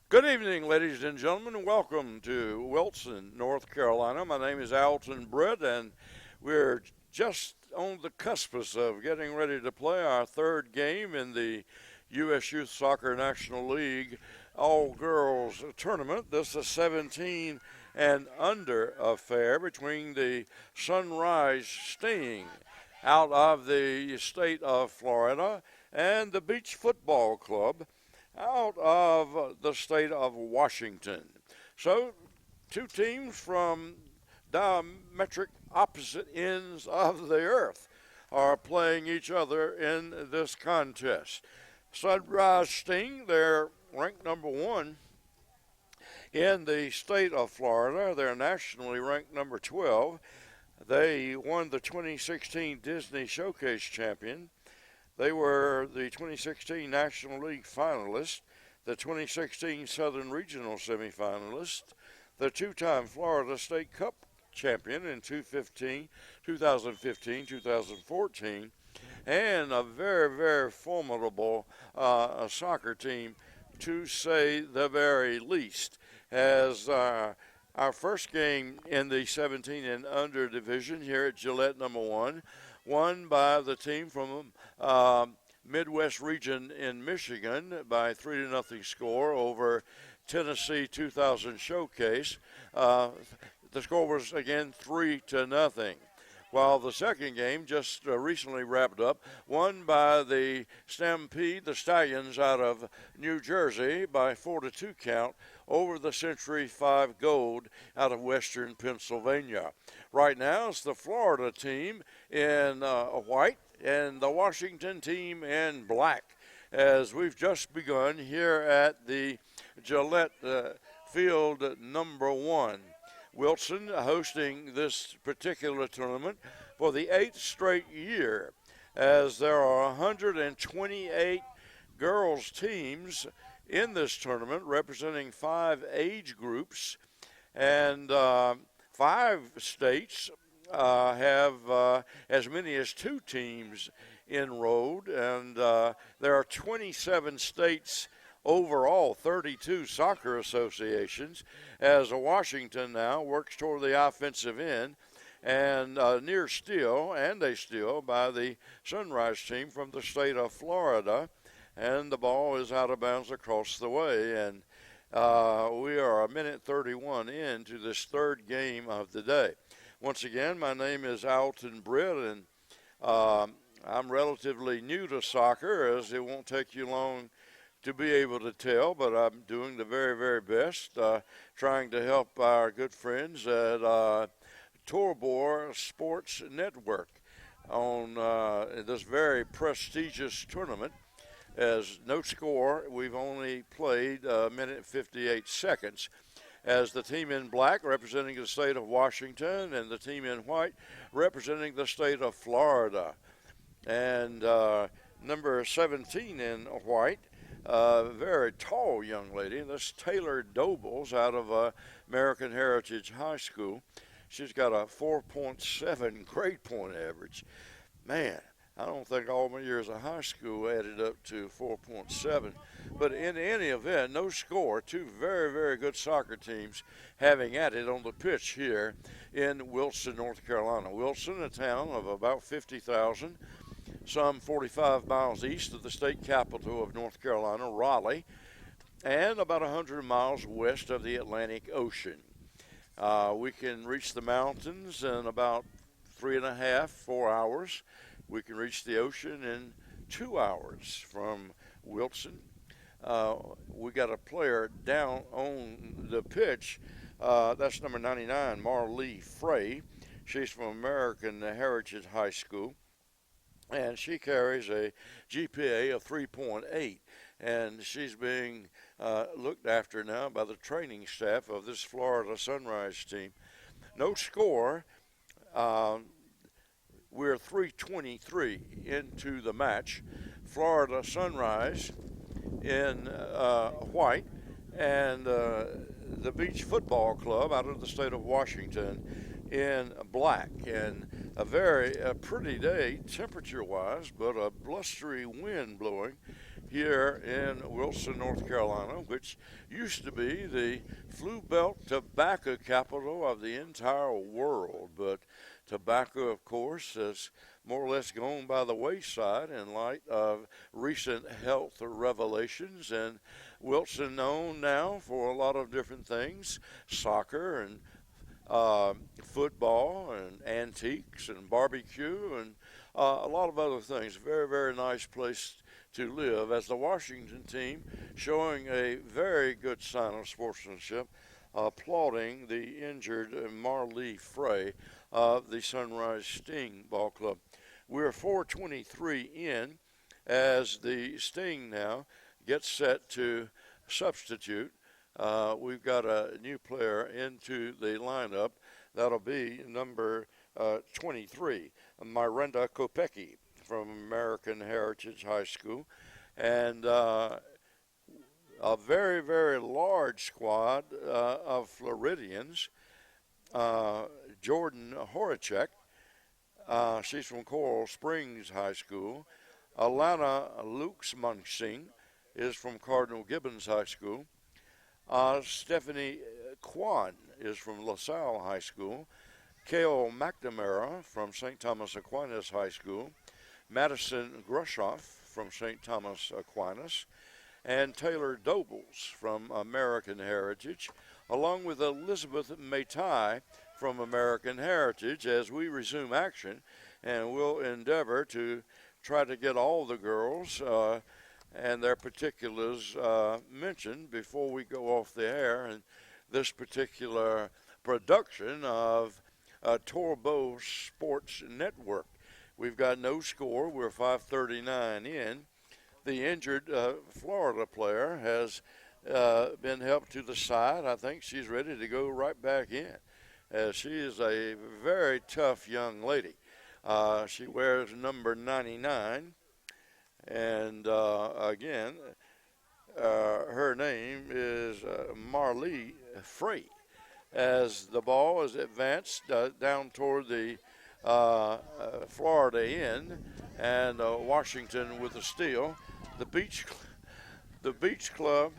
Good evening, ladies and gentlemen, and welcome to Wilson, North Carolina. My name is Alton Britt, and we're just on the cuspice of getting ready to play our third game in the U.S. Youth Soccer National League all-girls tournament. This is a 17 and under affair between the Sunrise Sting out of the state of Florida and the Beach Football Club out of the state of Washington. So, two teams from diametric opposite ends of the earth are playing each other in this contest. Sunrise Sting, they're ranked number one in the state of Florida. They're nationally ranked number 12. They won the 2016 Disney Showcase champion. They were the 2016 National League finalists, the 2016 Southern Regional semifinalists, the two-time Florida State Cup champion in 2015, 2014, and a very, very formidable soccer team, to say the very least. As our first game in the 17 and under division here at Gillette number one, won by the team from Midwest region in Michigan by 3-0 score over Tennessee 2000 Showcase. The score was again 3-0. While the second game just recently wrapped up, won by the Stampede, the Stallions out of New Jersey by 4-2 count over the Century 5 Gold out of Western Pennsylvania. Right now it's the Florida team in white and the Washington team in black, as we've just begun here at the Gillette Field number one. Wilson hosting this particular tournament for the 8th straight year, as there are 128 girls teams in this tournament representing 5 age groups, and 5 states have as many as 2 teams enrolled, and there are 27 states overall, 32 soccer associations, as Washington now works toward the offensive end, and near steal, and a steal by the Sunrise team from the state of Florida, and the ball is out of bounds across the way, and we are a minute 31 into this third game of the day. Once again, my name is Alton Britt, and I'm relatively new to soccer, as it won't take you long to be able to tell, but I'm doing the very, very best, trying to help our good friends at Torbor Sports Network on this very prestigious tournament. As no score, we've only played a minute 58 seconds, as the team in black representing the state of Washington and the team in white representing the state of Florida. And number 17 in white, very tall young lady, this Taylor Dobles out of American Heritage High School. She's got a 4.7 grade point average. Man, I don't think all my years of high school added up to 4.7. But in any event, no score. 2 very, very good soccer teams having at it on the pitch here in Wilson, North Carolina. Wilson, a town of about 50,000, some 45 miles east of the state capital of North Carolina, Raleigh, and about 100 miles west of the Atlantic Ocean. We can reach the mountains in about 3.5, 4 hours. We can reach the ocean in 2 hours from Wilson. We got a player down on the pitch. That's number 99, Marlee Frey. She's from American Heritage High School, and she carries a GPA of 3.8, and she's being looked after now by the training staff of this Florida Sunrise team. No score. We're 3:23 into the match. Florida Sunrise in white, and the Beach Football Club out of the state of Washington in black. And a very pretty day temperature-wise, but a blustery wind blowing here in Wilson, North Carolina, which used to be the Flu Belt tobacco capital of the entire world. But tobacco, of course, has more or less gone by the wayside in light of recent health revelations. And Wilson known now for a lot of different things, soccer and football and antiques and barbecue and a lot of other things. Very, very nice place to live, as the Washington team showing a very good sign of sportsmanship, applauding the injured Marlee Frey of the Sunrise Sting Ball Club. We're 4:23 in as the Sting now gets set to substitute. We've got a new player into the lineup. That'll be number 23, Miranda Kopecki from American Heritage High School. And a very, very large squad of Floridians. Jordan Horacek, she's from Coral Springs High School. Alana Luxmansing is from Cardinal Gibbons High School. Stephanie Kwan is from LaSalle High School. Kale McNamara from St. Thomas Aquinas High School. Madison Grushoff from St. Thomas Aquinas. And Taylor Dobles from American Heritage, along with Elizabeth Matai from American Heritage, as we resume action. And we'll endeavor to try to get all the girls and their particulars mentioned before we go off the air in this particular production of Torbo Sports Network. We've got no score. We're 5:39 in. The injured Florida player has been helped to the side. I think she's ready to go right back in. She is a very tough young lady. She wears number 99. And again, her name is Marlee Frey. As the ball is advanced down toward the Florida end, and Washington with the steal. The Beach Club.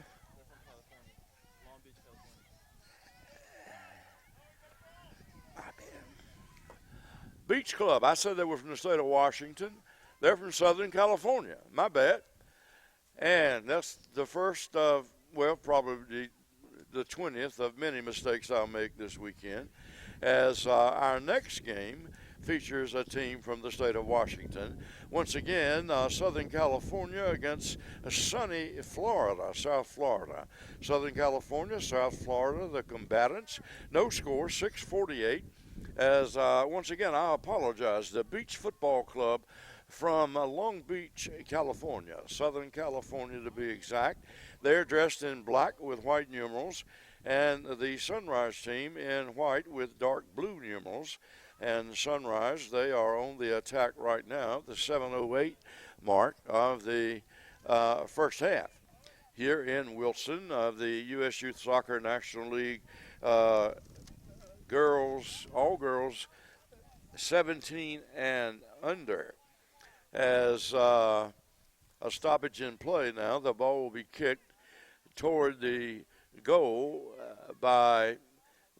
Beach Club. I said they were from the state of Washington. They're from Southern California. My bad. And that's the first of, well, probably the 20th of many mistakes I'll make this weekend, as our next game features a team from the state of Washington. Once again, Southern California against sunny Florida, South Florida. Southern California, South Florida, the combatants. No score, 6:48. As once again, I apologize. The Beach Football Club from Long Beach, California, Southern California to be exact. They're dressed in black with white numerals, and the Sunrise team in white with dark blue numerals. And Sunrise, they are on the attack right now, the 7:08 mark of the first half. Here in Wilson, the U.S. Youth Soccer National League girls, all girls, 17 and under. As a stoppage in play now, the ball will be kicked toward the goal by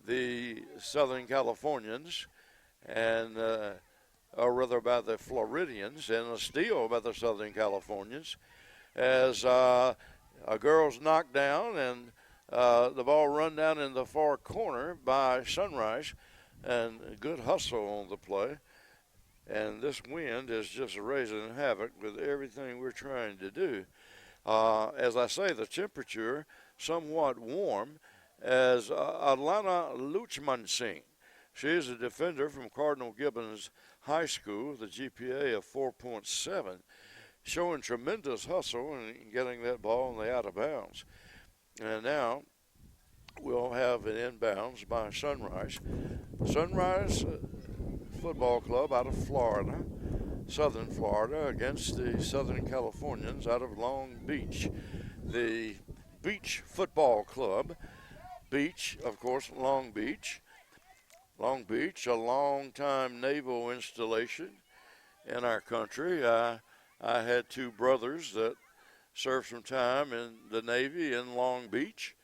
the Southern Californians, and or rather by the Floridians, and a steal by the Southern Californians, as a girl's knocked down and the ball run down in the far corner by Sunrise, and a good hustle on the play. And this wind is just raising havoc with everything we're trying to do. As I say, the temperature somewhat warm, as Alana Luchmansing. She is a defender from Cardinal Gibbons High School with a GPA of 4.7, showing tremendous hustle and getting that ball in the out of bounds. And now we'll have an inbounds by Sunrise. Sunrise Football Club out of Florida, Southern Florida, against the Southern Californians out of Long Beach. The Beach Football Club. Beach, of course, Long Beach. Long Beach, a long-time naval installation in our country. I had two brothers that served some time in the Navy in Long Beach.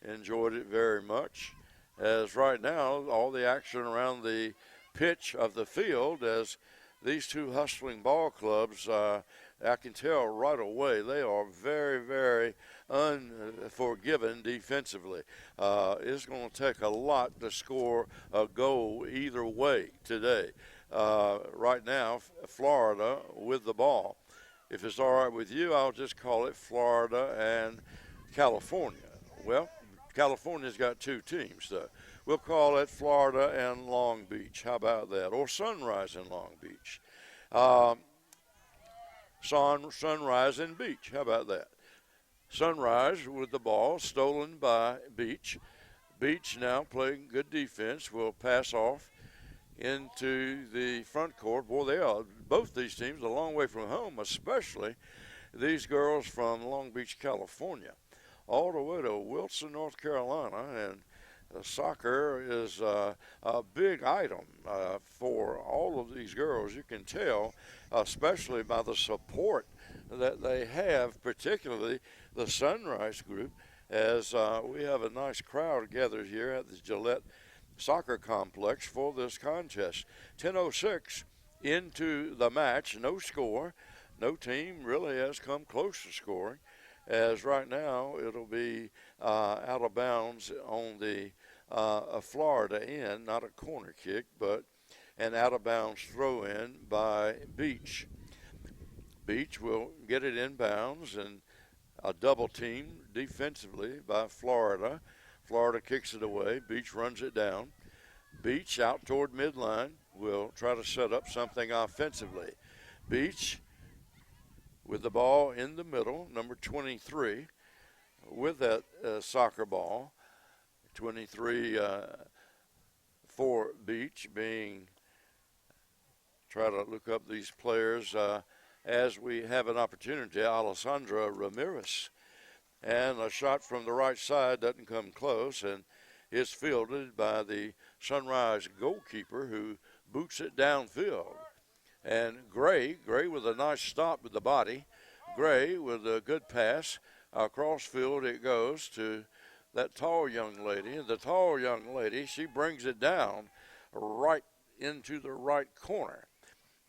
Enjoyed it very much. As right now, all the action around the pitch of the field as these two hustling ball clubs, I can tell right away they are very, very unforgiving defensively. It's going to take a lot to score a goal either way today. Right now, Florida with the ball. If it's all right with you, I'll just call it Florida and California. Well, California's got two teams, though. We'll call it Florida and Long Beach. How about that? Or Sunrise and Long Beach. Sunrise and Beach. How about that? Sunrise with the ball stolen by Beach. Beach now playing good defense will pass off into the front court. Boy, they are, both these teams, a long way from home, especially these girls from Long Beach, California, all the way to Wilson, North Carolina. And soccer is a big item for all of these girls. You can tell, especially by the support that they have, particularly the Sunrise group, as we have a nice crowd gathered here at the Gillette Soccer Complex for this contest. 10:06 into the match, no score. No team really has come close to scoring, as right now it'll be out of bounds on the Florida end, not a corner kick, but an out of bounds throw in by Beach. Beach will get it in bounds, and a double team defensively by Florida. Florida kicks it away. Beach runs it down. Beach out toward midline will try to set up something offensively. Beach with the ball in the middle, number 23, with that soccer ball. 23 for Beach, being, try to look up these players as we have an opportunity. Alessandra Ramirez. And a shot from the right side doesn't come close, and it's fielded by the Sunrise goalkeeper, who boots it downfield. And Gray with a nice stop with the body. Gray with a good pass. Across field it goes to that tall young lady. The tall young lady, she brings it down right into the right corner.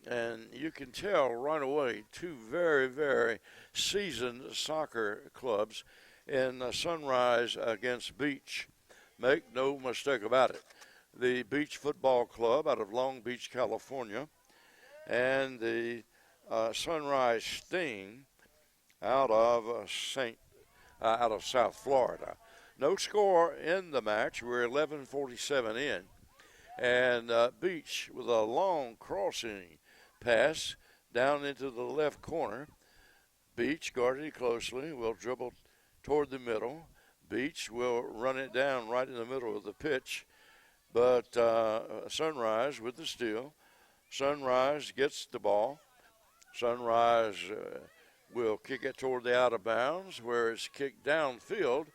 And you can tell right away, two very, very seasoned soccer clubs in Sunrise against Beach. Make no mistake about it. The Beach Football Club out of Long Beach, California, and the Sunrise Sting out of South Florida. No score in the match. We're 11:47 in. And Beach with a long crossing pass down into the left corner. Beach guarded it closely, will dribble toward the middle. Beach will run it down right in the middle of the pitch. But Sunrise with the steal. Sunrise gets the ball. Sunrise will kick it toward the out of bounds, where it's kicked downfield.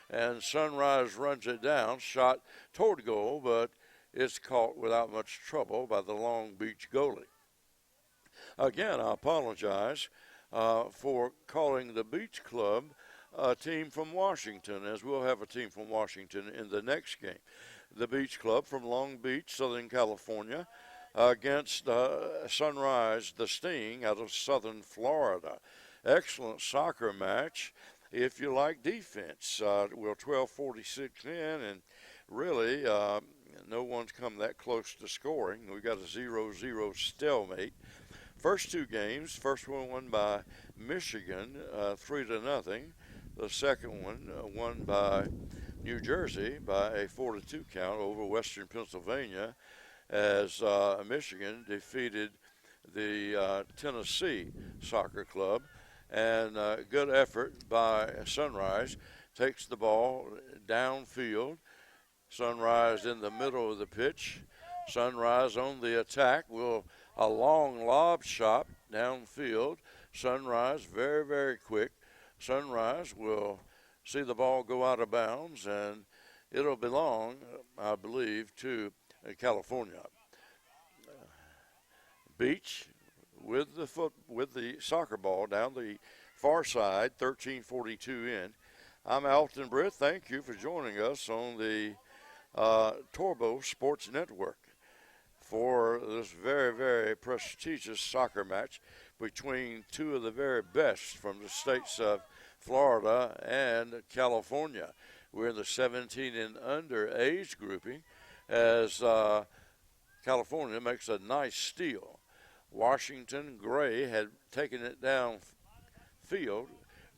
And Sunrise runs it down, shot toward goal, but it's caught without much trouble by the Long Beach goalie. Again, I apologize for calling the Beach Club a team from Washington, as we'll have a team from Washington in the next game. The Beach Club from Long Beach, Southern California, against Sunrise, the Sting, out of Southern Florida. Excellent soccer match if you like defense. We're 12:46 in, and really no one's come that close to scoring. We got a 0-0 stalemate. First two games, first one won by Michigan, 3-0. The second one won by New Jersey by a 4-2 count over Western Pennsylvania, as Michigan defeated the Tennessee Soccer Club. And good effort by Sunrise. Takes the ball downfield. Sunrise in the middle of the pitch. Sunrise on the attack. A long lob shot downfield. Sunrise very, very quick. Sunrise will see the ball go out of bounds, and it'll belong, I believe, to California. Beach with the soccer ball down the far side, 13:42 in. I'm Alton Britt. Thank you for joining us on the Torbo Sports Network for this very, very prestigious soccer match between two of the very best from the states of Florida and California. We're in the 17 and under age grouping as California makes a nice steal. Washington Gray had taken it down field.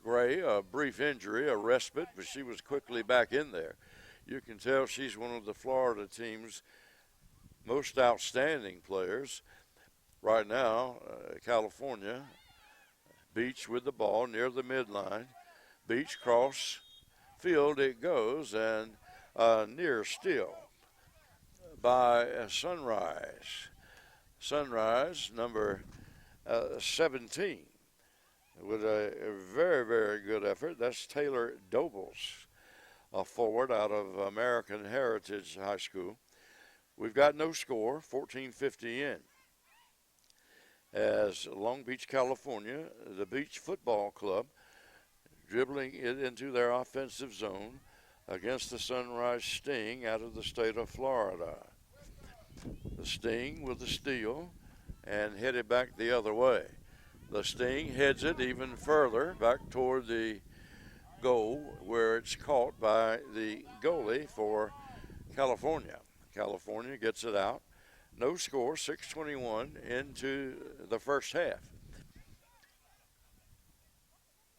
Gray, a brief injury, a respite, but she was quickly back in there. You can tell she's one of the Florida team's most outstanding players. Right now, California, Beach with the ball near the midline. Beach cross field it goes, and near steal by Sunrise. Sunrise, number 17, with a very, very good effort. That's Taylor Dobles, a forward out of American Heritage High School. We've got no score, 14:50 in. As Long Beach, California, the Beach Football Club, dribbling it into their offensive zone against the Sunrise Sting out of the state of Florida. The Sting with the steal and headed back the other way. The Sting heads it even further back toward the goal where it's caught by the goalie for California. California gets it out. No score, 6:21 into the first half.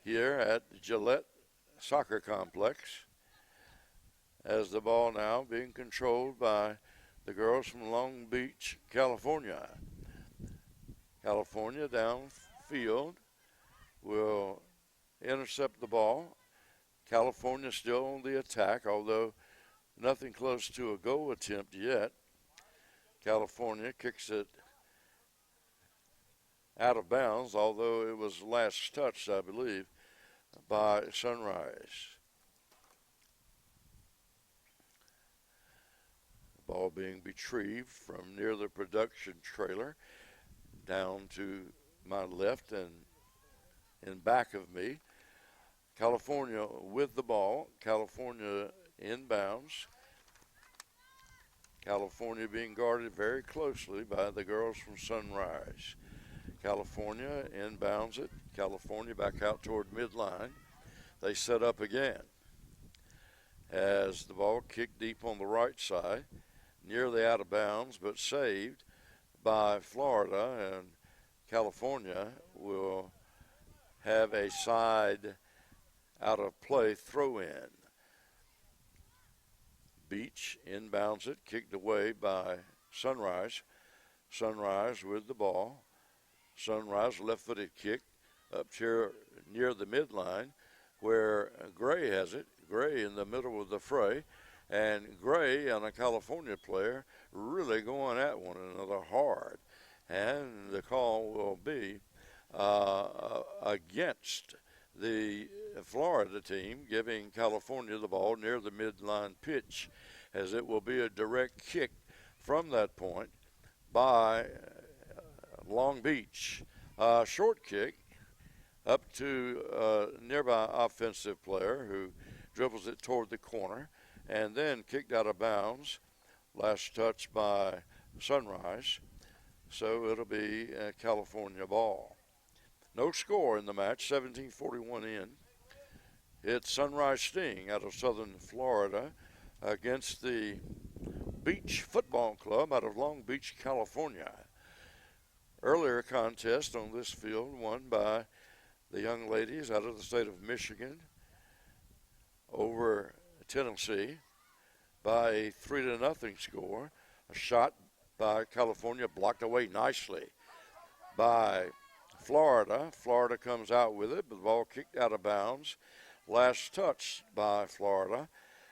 Here at Gillette Soccer Complex, as the ball now being controlled by the girls from Long Beach, California. California downfield will intercept the ball. California still on the attack, although nothing close to a goal attempt yet. California kicks it out of bounds, although it was last touched, I believe, by Sunrise. Ball being retrieved from near the production trailer down to my left and in back of me. California with the ball. California inbounds. California being guarded very closely by the girls from Sunrise. California inbounds it. California back out toward midline. They set up again as the ball kicked deep on the right side, nearly out of bounds, but saved by Florida, and California will have a side out of play throw-in. Beach inbounds it, kicked away by Sunrise. Sunrise with the ball. Sunrise left-footed kick up here near the midline where Gray has it. Gray in the middle of the fray. And Gray and a California player really going at one another hard. And the call will be against the Florida team, giving California the ball near the midline pitch, as it will be a direct kick from that point by Long Beach. Short kick up to a nearby offensive player who dribbles it toward the corner and then kicked out of bounds. Last touch by Sunrise. So it'll be a California ball. No score in the match, 17:41 in. It's Sunrise Sting out of Southern Florida against the Beach Football Club out of Long Beach, California. Earlier contest on this field won by the young ladies out of the state of Michigan over Tennessee by a 3-0 score. A shot by California blocked away nicely by Florida. Florida comes out with it, but the ball kicked out of bounds. Last touch by Florida,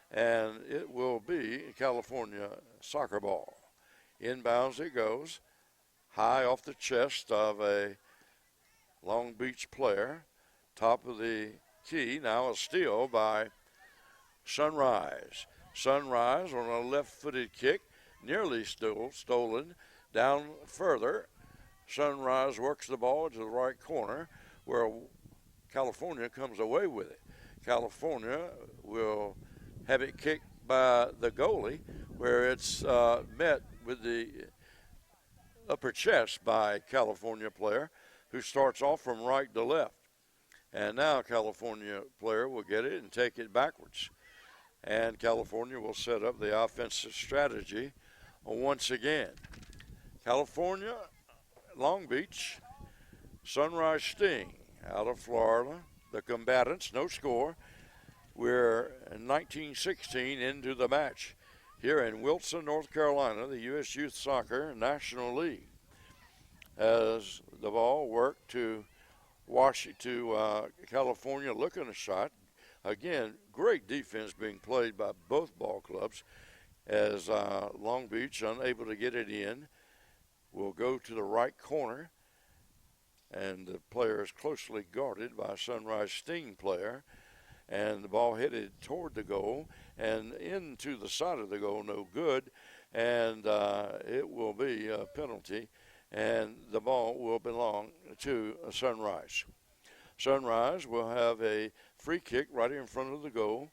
and it will be California soccer ball. Inbounds it goes, high off the chest of a Long Beach player. Top of the key, now a steal by Sunrise. Sunrise on a left-footed kick, nearly stolen, down further. Sunrise works the ball to the right corner where California comes away with it. California will have it kicked by the goalie, where it's met with the upper chest by a California player who starts off from right to left. And now a California player will get it and take it backwards. And California will set up the offensive strategy once again. California, Long Beach, Sunrise Sting out of Florida. The combatants, no score. We're 1916 into the match here in Wilson, North Carolina, the U.S. Youth Soccer National League. As the ball worked to California looking a shot. Again, great defense being played by both ball clubs as Long Beach, unable to get it in, will go to the right corner. And the player is closely guarded by a Sunrise Sting player. And the ball headed toward the goal and into the side of the goal, no good. And it will be a penalty. And the ball will belong to Sunrise. Sunrise will have a free kick right in front of the goal.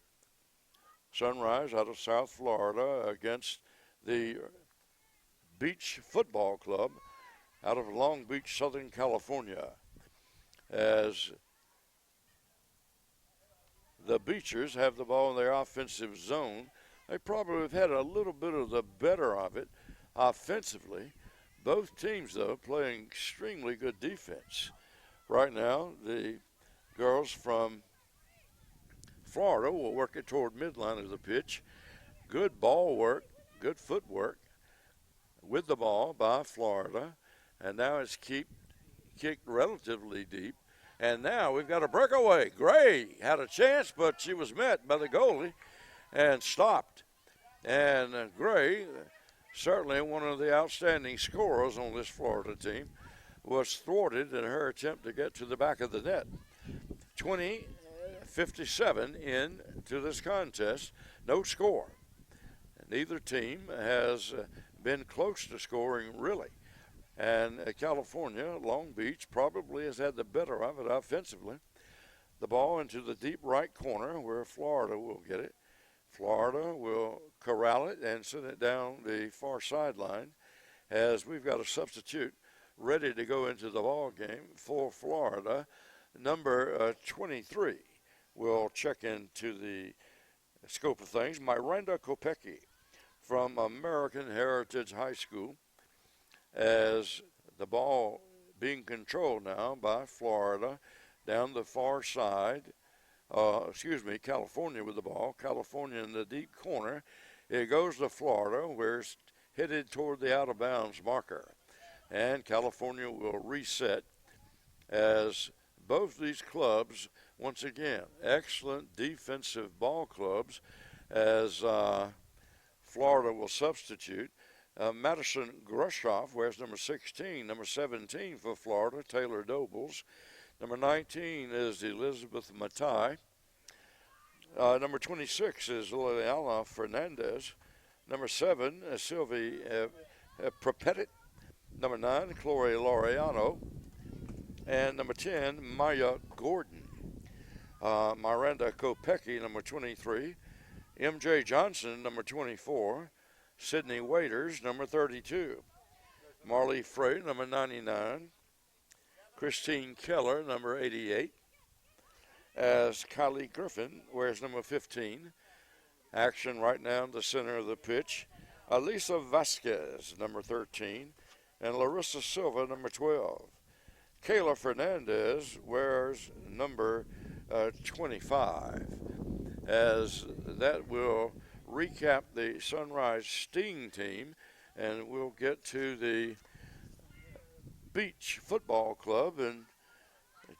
Sunrise out of South Florida against the Beach Football Club out of Long Beach, Southern California. As the Beachers have the ball in their offensive zone, they probably have had a little bit of the better of it offensively. Both teams, though, playing extremely good defense. Right now, the girls from Florida will work it toward midline of the pitch. Good ball work, good footwork with the ball by Florida. And now it's kicked relatively deep. And now we've got a breakaway. Gray had a chance, but she was met by the goalie and stopped. And Gray, certainly one of the outstanding scorers on this Florida team, was thwarted in her attempt to get to the back of the net. 20-57 into this contest, no score. Neither team has been close to scoring, really. And California, Long Beach, probably has had the better of it offensively. The ball into the deep right corner where Florida will get it. Florida will corral it and send it down the far sideline as we've got a substitute ready to go into the ball game for Florida. Number 23 will check into the scope of things. Miranda Kopecki from American Heritage High School, as the ball being controlled now by Florida down the far side. California with the ball. California in the deep corner. It goes to Florida, where it's headed toward the out-of-bounds marker. And California will reset as both these clubs, once again, excellent defensive ball clubs, as Florida will substitute. Madison Grushoff wears number 16. Number 17 for Florida, Taylor Dobles. Number 19 is Elizabeth Matai. Number 26 is Liliana Fernandez. Number 7 is Sylvie Propetit. Number 9, Chloe Laureano. And number 10, Maya Gordon. Miranda Kopecki, number 23. M.J. Johnson, number 24. Sydney Waiters, number 32. Marley Frey, number 99. Christine Keller, number 88. As Kylie Griffin wears number 15. Action right now in the center of the pitch. Alisa Vasquez, number 13. And Larissa Silva, number 12. Kayla Fernandez wears number 25. As that will recap the Sunrise Sting team, and we'll get to the Beach Football Club in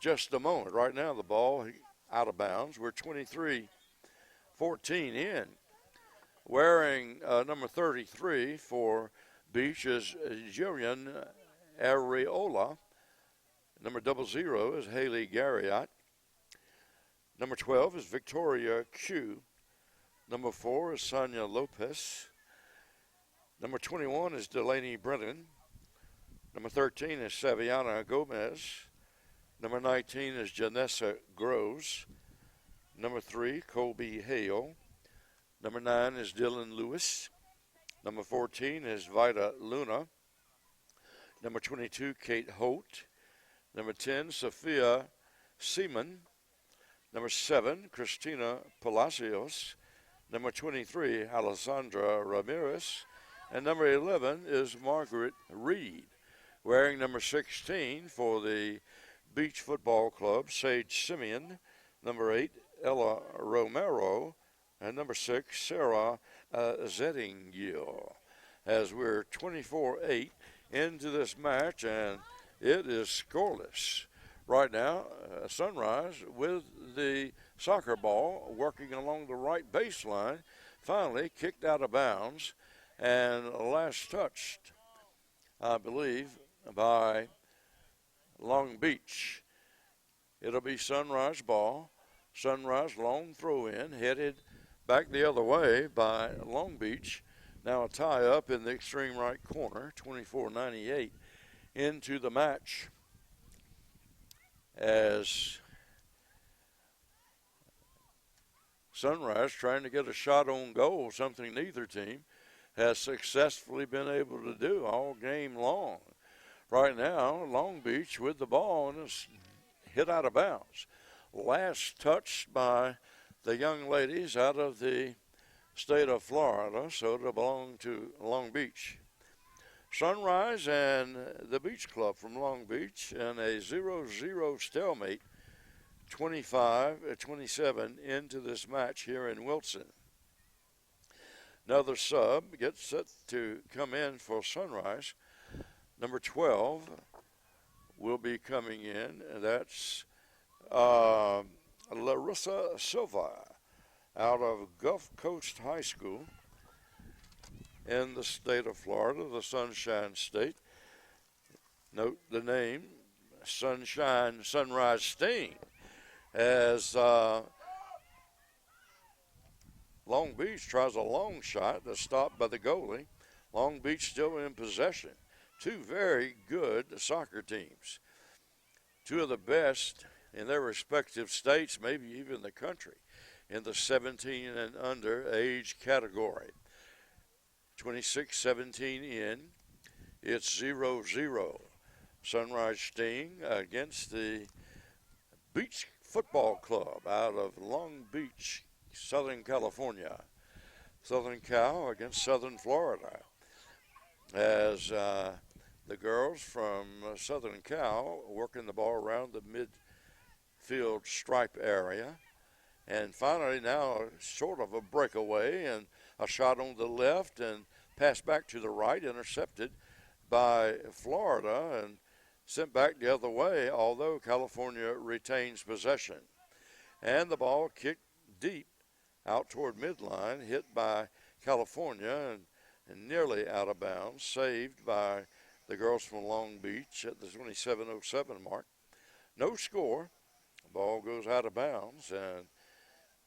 just a moment. Right now the ball out of bounds. We're 23-14 in. Wearing number 33 for Beach is Jillian Areola. Number 00 is Haley Garriott. Number 12 is Victoria Q. Number 4 is Sonia Lopez. Number 21 is Delaney Brennan. Number 13 is Saviana Gomez. Number 19 is Janessa Groves. Number 3, Colby Hale. Number 9 is Dylan Lewis. Number 14 is Vida Luna. Number 22, Kate Holt. Number 10, Sophia Seaman. Number 7, Christina Palacios. Number 23, Alessandra Ramirez. And number 11 is Margaret Reed. Wearing number 16 for the Beach Football Club, Sage Simeon. Number 8, Ella Romero. And number 6, Sarah Zettinggill. As we're 24-8 into this match, and it is scoreless. Right now, Sunrise with the soccer ball working along the right baseline, finally kicked out of bounds and last touched, I believe, by Long Beach. It'll be Sunrise ball. Sunrise long throw in, headed back the other way by Long Beach. Now a tie up in the extreme right corner, 24-98 into the match, as Sunrise trying to get a shot on goal, something neither team has successfully been able to do all game long. Right now, Long Beach with the ball and is hit out of bounds. Last touched by the young ladies out of the state of Florida, so it'll belong to Long Beach. Sunrise and the Beach Club from Long Beach in a 0-0 stalemate, 25-27 into this match here in Wilson. Another sub gets set to come in for Sunrise. Number 12 will be coming in, and that's Larissa Silva out of Gulf Coast High School in the state of Florida, the Sunshine State. Note the name, Sunrise Sting, as Long Beach tries a long shot that's stopped by the goalie. Long Beach still in possession. Two very good soccer teams. Two of the best in their respective states, maybe even the country, in the 17 and under age category. 26-17 in. It's 0-0. Sunrise Sting against the Beach Football Club out of Long Beach, Southern California. Southern Cal against Southern Florida, as the girls from Southern Cal working the ball around the midfield stripe area. And finally now sort of a breakaway and a shot on the left and pass back to the right, intercepted by Florida and sent back the other way, although California retains possession. And the ball kicked deep out toward midline, hit by California and nearly out of bounds, saved by the girls from Long Beach at the 27:07 mark. No score. The ball goes out of bounds, and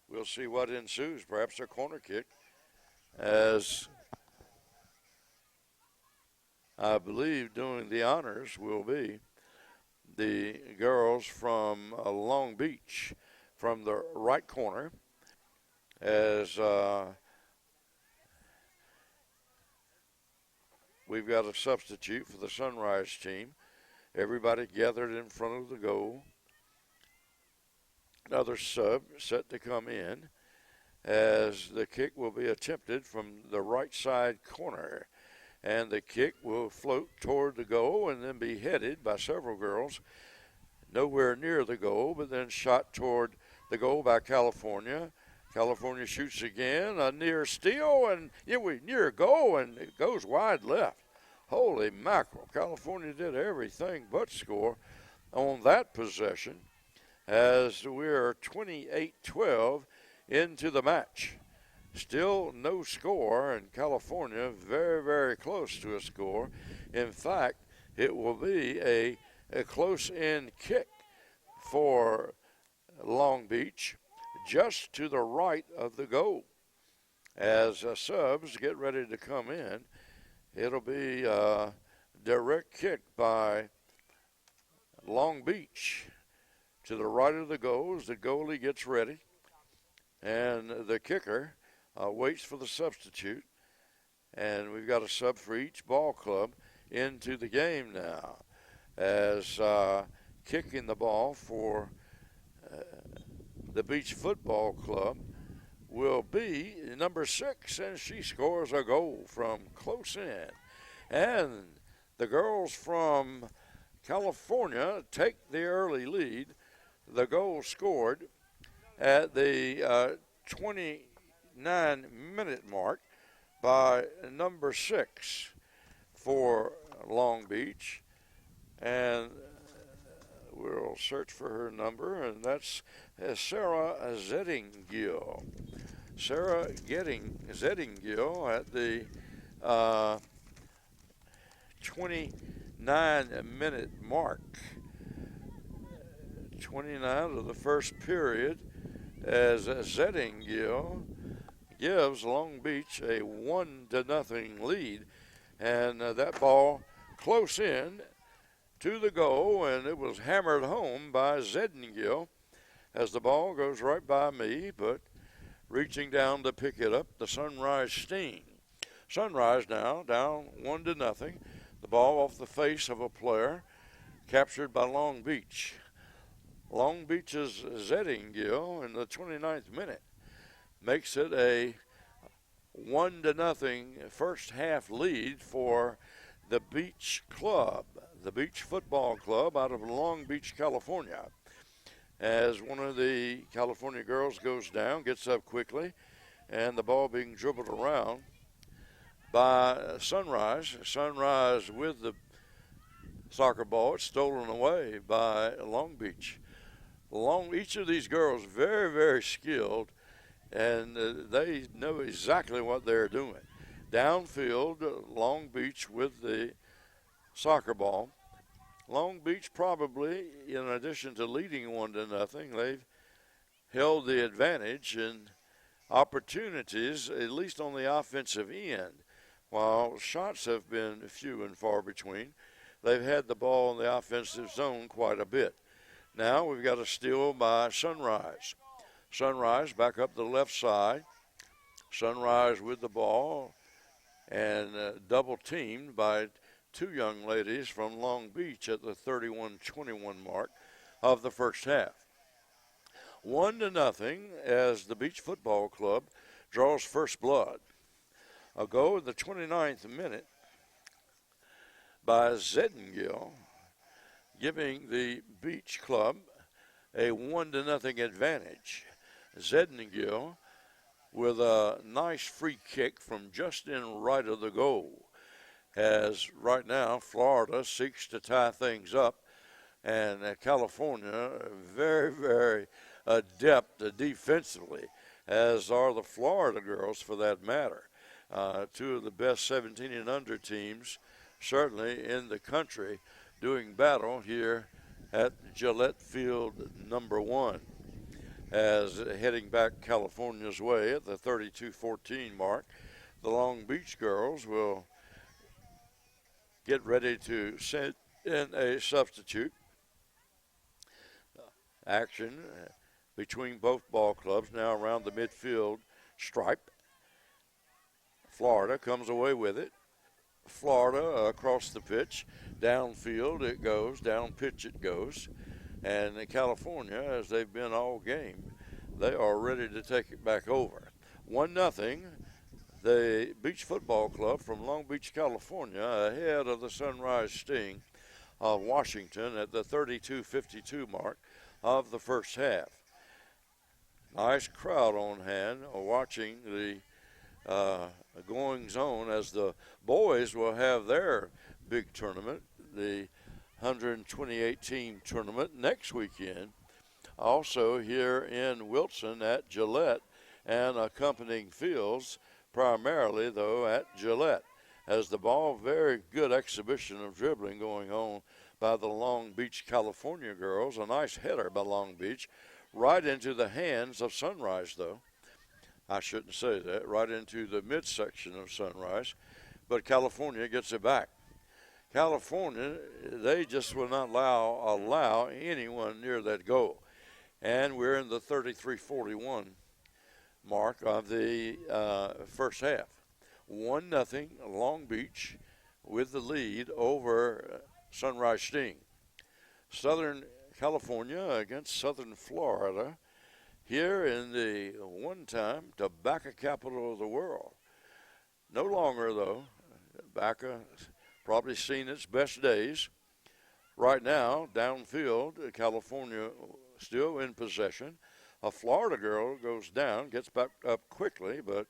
we'll see what ensues. Perhaps a corner kick, as I believe doing the honors will be the girls from Long Beach from the right corner, as we've got a substitute for the Sunrise team. Everybody gathered in front of the goal. Another sub set to come in, as the kick will be attempted from the right side corner. And the kick will float toward the goal and then be headed by several girls nowhere near the goal, but then shot toward the goal by California. California shoots again, a near steal, and near goal, and it goes wide left. Holy mackerel. California did everything but score on that possession, as we're 28-12 into the match. Still no score, and California very, very close to a score. In fact, it will be a close-in kick for Long Beach, just to the right of the goal. As subs get ready to come in, it'll be a direct kick by Long Beach. to the right of the goal as the goalie gets ready. And the kicker waits for the substitute. And we've got a sub for each ball club into the game now. As kicking the ball for the Beach Football Club will be number 6, and she scores a goal from close in. And the girls from California take the early lead. The goal scored at the 29-minute mark by number 6 for Long Beach. And we'll search for her number, and that's Sarah Zettingill. Sarah Zettingill at the 29-minute mark. 29 of the first period, as Zettingill gives Long Beach a 1-0 lead. And that ball close in to the goal, and it was hammered home by Zettingill as the ball goes right by me, but reaching down to pick it up, the Sunrise Sting. Sunrise now down 1-0. The ball off the face of a player, captured by Long Beach. Long Beach's Zettingill in the 29th minute makes it a 1-0 first half lead for the Beach Club, the Beach Football Club out of Long Beach, California. As one of the California girls goes down, gets up quickly, and the ball being dribbled around by Sunrise. Sunrise with the soccer ball. It's stolen away by Long Beach. Each of these girls very, very skilled, and they know exactly what they're doing. Downfield, Long Beach with the soccer ball. Long Beach probably, in addition to leading 1-0, they've held the advantage in opportunities, at least on the offensive end. While shots have been few and far between, they've had the ball in the offensive zone quite a bit. Now we've got a steal by Sunrise. Sunrise back up the left side. Sunrise with the ball and double teamed by two young ladies from Long Beach at the 31-21 mark of the first half. 1-0 as the Beach Football Club draws first blood. A goal in the 29th minute by Zettingill, giving the Beach Club a 1-0 advantage. Zettingill with a nice free kick from just in right of the goal. As right now Florida seeks to tie things up, and California very, very adept defensively, as are the Florida girls for that matter. Two of the best 17 and under teams certainly in the country doing battle here at Gillette Field number 1. As heading back California's way at the 32-14 mark, the Long Beach girls will get ready to send in a substitute. Action between both ball clubs now around the midfield stripe. Florida comes away with it. Florida across the pitch. Downfield it goes, down pitch it goes. And California, as they've been all game, they are ready to take it back over. 1-0, the Beach Football Club from Long Beach, California, ahead of the Sunrise Sting of Washington at the 32-52 mark of the first half. Nice crowd on hand watching the goings-on as the boys will have their big tournament, the 128-team tournament next weekend. Also here in Wilson at Gillette and accompanying fields, primarily, though, at Gillette. As the ball, very good exhibition of dribbling going on by the Long Beach, California girls. A nice header by Long Beach, right into the hands of Sunrise, though. I shouldn't say that, right into the midsection of Sunrise. But California gets it back. California, they just will not allow anyone near that goal. And we're in the 33-41 mark of the first half. 1-0 Long Beach with the lead over Sunrise Sting. Southern California against Southern Florida here in the one-time tobacco capital of the world. No longer, though. Tobacco probably seen its best days. Right now, downfield, California still in possession. A Florida girl goes down, gets back up quickly, but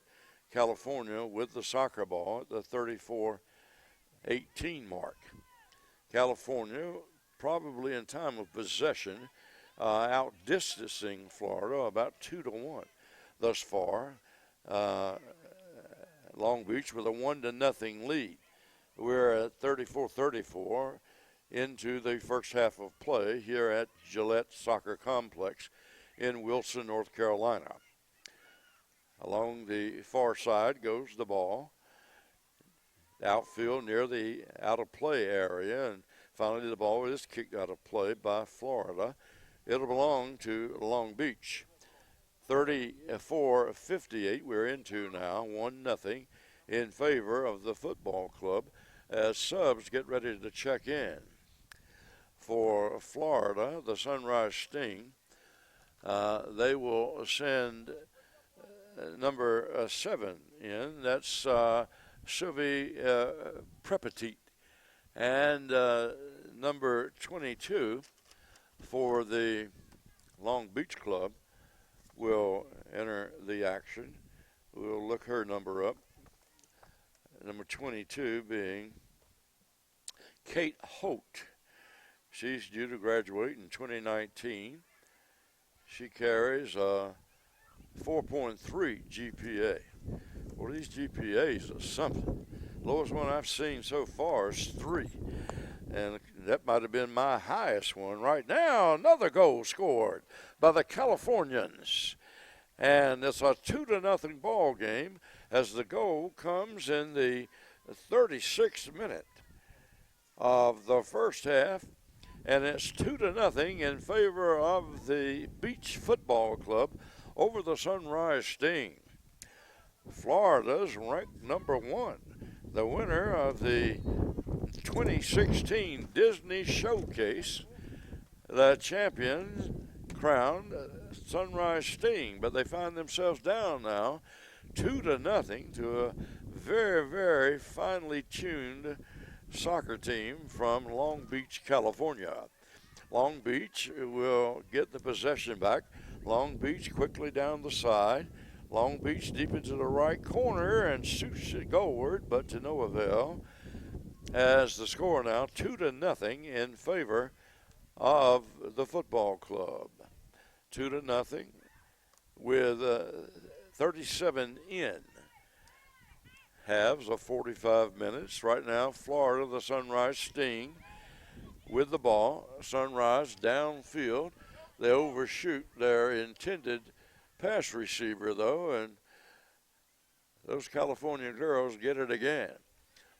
California with the soccer ball at the 34-18 mark. California probably in time of possession outdistancing Florida about 2-1 thus far. Long Beach with a 1-0 lead. We're at 34-34 into the first half of play here at Gillette Soccer Complex in Wilson, North Carolina. Along the far side goes the ball. Outfield near the out-of-play area, and finally the ball is kicked out of play by Florida. It'll belong to Long Beach. 34-58 we're into now, 1-0 in favor of the football club as subs get ready to check in. For Florida, the Sunrise Sting, they will send number 7 in. That's Sylvie Prepetit. And number 22 for the Long Beach Club will enter the action. We'll look her number up. Number 22 being Kate Holt. She's due to graduate in 2019. She carries a 4.3 GPA. Well, these GPAs are something. Lowest one I've seen so far is 3. And that might have been my highest one. Right now, another goal scored by the Californians. And it's a 2-0 ball game as the goal comes in the 36th minute of the first half. And it's 2-0 in favor of the Beach Football Club over the Sunrise Sting. Florida's ranked number 1. The winner of the 2016 Disney Showcase, the champion crowned Sunrise Sting, but they find themselves down now 2-0 to a very, very finely tuned soccer team from Long Beach, California. Long Beach will get the possession back. Long Beach quickly down the side. Long Beach deep into the right corner and shoots it goalward, but to no avail. As the score now 2-0 in favor of the football club. 2-0 with 37 in. Halves of 45 minutes. Right now, Florida, the Sunrise Sting with the ball. Sunrise downfield. They overshoot their intended pass receiver, though, and those California girls get it again.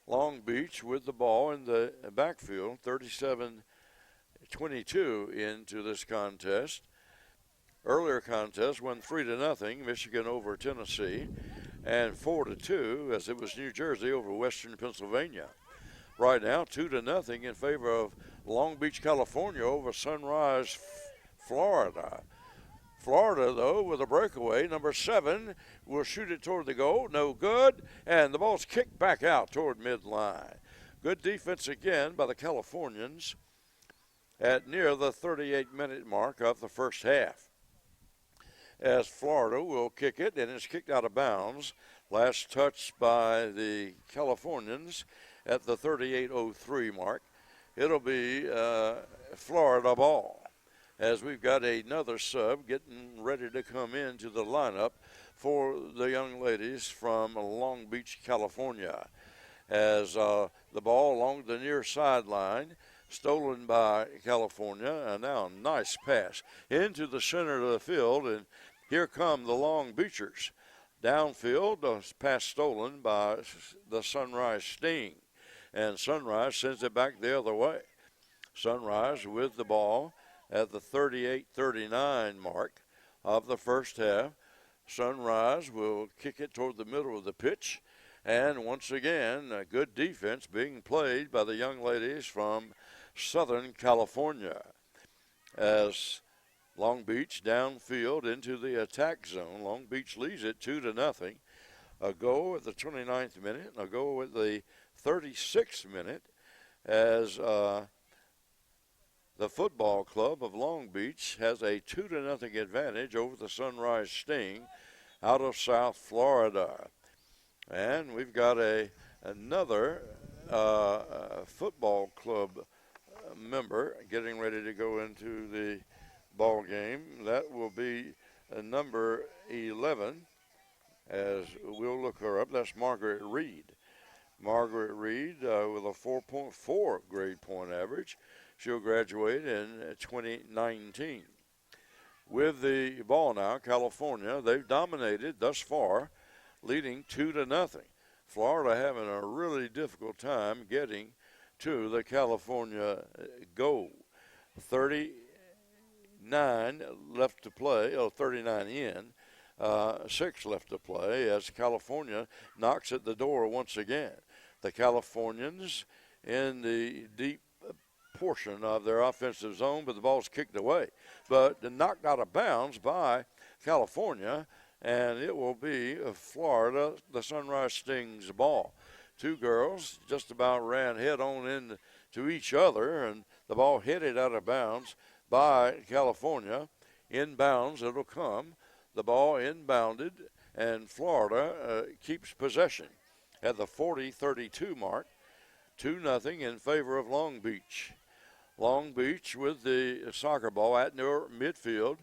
Long Beach with the ball in the backfield, 37-22 into this contest. Earlier contest won 3-0, Michigan over Tennessee, and 4-2 as it was New Jersey over Western Pennsylvania. Right now, 2-0 in favor of Long Beach, California over Sunrise, Florida. Florida, though, with a breakaway. Number 7 will shoot it toward the goal. No good. And the ball's kicked back out toward midline. Good defense again by the Californians at near the 38-minute mark of the first half. As Florida will kick it, and it's kicked out of bounds. Last touch by the Californians at the 38:03 mark. It'll be Florida ball, as we've got another sub getting ready to come into the lineup for the young ladies from Long Beach, California. As the ball along the near sideline, stolen by California, and now a nice pass into the center of the field, and here come the Long Beachers. Downfield, the pass stolen by the Sunrise Sting. and Sunrise sends it back the other way. Sunrise with the ball at the 38-39 mark of the first half. Sunrise will kick it toward the middle of the pitch. And once again, a good defense being played by the young ladies from Southern California. As Long Beach downfield into the attack zone. Long Beach leads it 2-0. A goal at the 29th minute and a goal at the 36th minute as the football club of Long Beach has a 2-0 advantage over the Sunrise Sting out of South Florida. And we've got another football club member getting ready to go into the ball game. That will be number 11, as we'll look her up. That's Margaret Reed. Margaret Reed with a 4.4 grade point average. She'll graduate in 2019. With the ball now, California, they've dominated thus far, leading 2-0. Florida having a really difficult time getting to the California goal. 39 left to play, 39 in, 6 left to play as California knocks at the door once again. The Californians in the deep portion of their offensive zone, but the ball's kicked away. But knocked out of bounds by California, and it will be Florida, the Sunrise Sting's ball. Two girls just about ran head on into each other, and the ball headed out of bounds by California. Inbounds it'll come. The ball inbounded, and Florida keeps possession at the 40-32 mark. 2-0 in favor of Long Beach. Long Beach with the soccer ball at near midfield.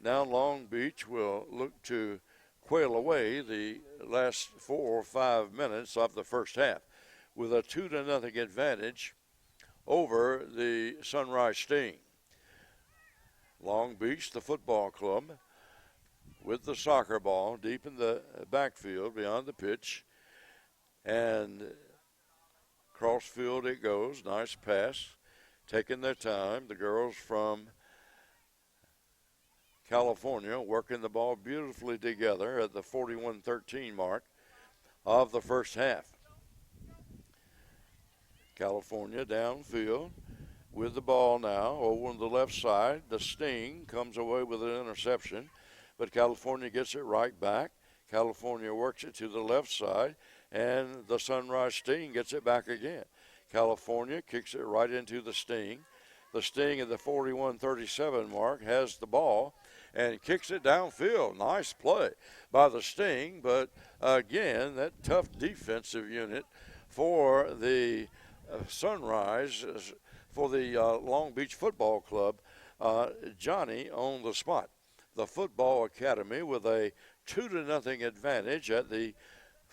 Now Long Beach will look to quail away the last 4 or 5 minutes of the first half with a 2-0 advantage over the Sunrise Sting. Long Beach, the football club, with the soccer ball deep in the backfield beyond the pitch. And crossfield it goes. Nice pass. Taking their time. The girls from California working the ball beautifully together at the 41-13 mark of the first half. California downfield with the ball now over on the left side. The Sting comes away with an interception, but California gets it right back. California works it to the left side, and the Sunrise Sting gets it back again. California kicks it right into the Sting. The Sting at the 41-37 mark has the ball and kicks it downfield. Nice play by the Sting, but again, that tough defensive unit for the Sunrise, for the Long Beach Football Club, Johnny on the spot. The Football Academy with a 2-0 advantage at the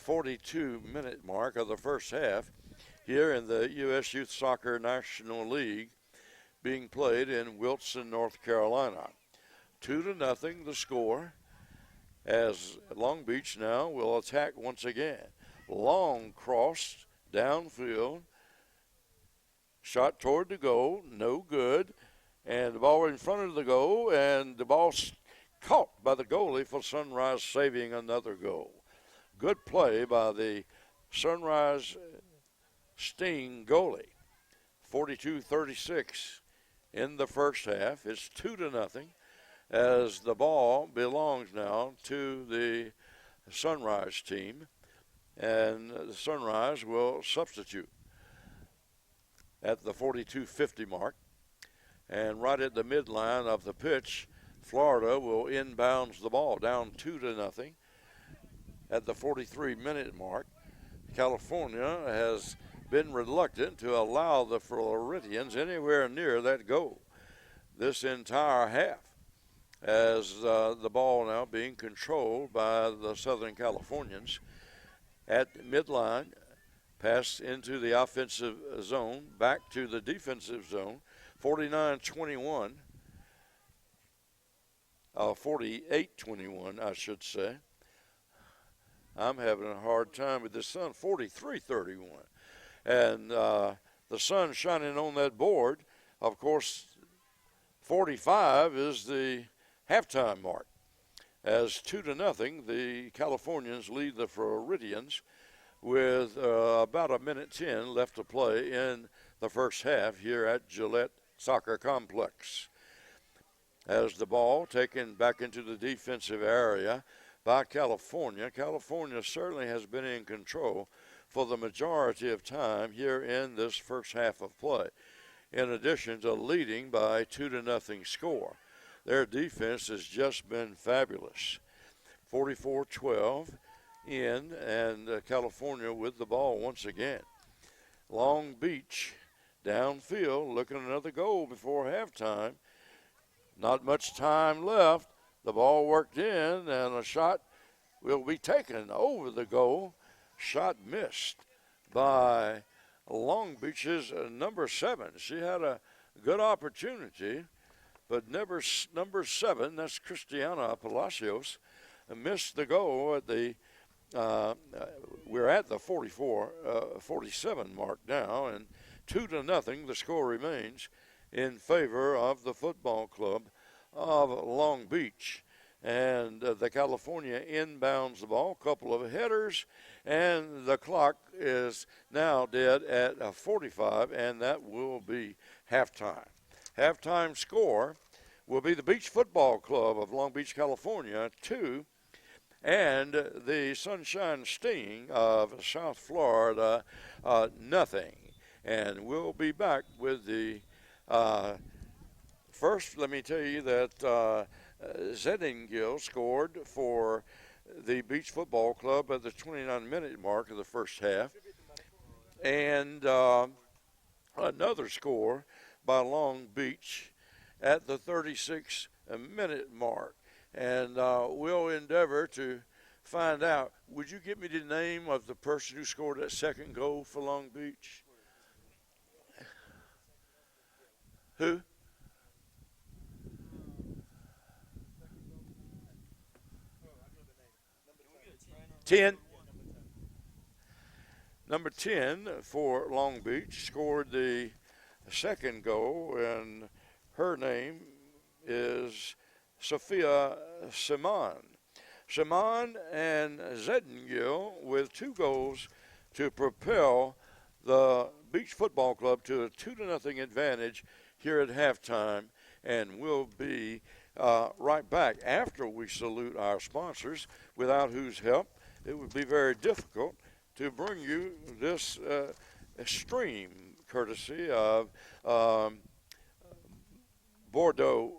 42-minute mark of the first half here in the U.S. Youth Soccer National League being played in Wilson, North Carolina. 2-0 the score as Long Beach now will attack once again. Long cross downfield, shot toward the goal, no good, and the ball in front of the goal, and the ball's caught by the goalie for Sunrise, saving another goal. Good play by the Sunrise Sting goalie. 42-36 in the first half. It's 2-0 as the ball belongs now to the Sunrise team, and the Sunrise will substitute at the 42-50 mark. And right at the midline of the pitch, Florida will inbounds the ball down 2-0 at the 43-minute mark. California has been reluctant to allow the Floridians anywhere near that goal this entire half, as the ball now being controlled by the Southern Californians at midline. Pass into the offensive zone, back to the defensive zone. 49-21, 48-21, I should say. I'm having a hard time with this son. 43-31. And the sun shining on that board. Of course, 45 is the halftime mark. As 2-0, the Californians lead the Floridians with about a minute 10 left to play in the first half here at Gillette Soccer Complex. As the ball taken back into the defensive area by California, California certainly has been in control for the majority of time here in this first half of play, in addition to leading by 2-0 score. Their defense has just been fabulous. 44-12 in, and California with the ball once again. Long Beach downfield looking another goal before halftime. Not much time left. The ball worked in, and a shot will be taken over the goal. Shot missed by Long Beach's number 7. She had a good opportunity, but number 7, that's Christiana Palacios, missed the goal at the we're at the 47 mark now, and 2-0 the score remains in favor of the football club of Long Beach. And the California inbounds the ball, couple of headers, and the clock is now dead at 45, and that will be halftime. Halftime score will be the Beach Football Club of Long Beach, California, 2, and the Sunshine Sting of South Florida, nothing. And we'll be back with the first. Let me tell you that Zeddingill scored for the Beach Football Club at the 29-minute mark of the first half. And another score by Long Beach at the 36-minute mark. And we'll endeavor to find out. Would you give me the name of the person who scored that second goal for Long Beach? Who? Number 10 for Long Beach scored the second goal, and her name is Sophia Simon. Simon and Zeddingill with 2 goals to propel the Beach Football Club to a 2-0 advantage here at halftime, and we'll be right back after we salute our sponsors, without whose help it would be very difficult to bring you this stream courtesy of Bordeaux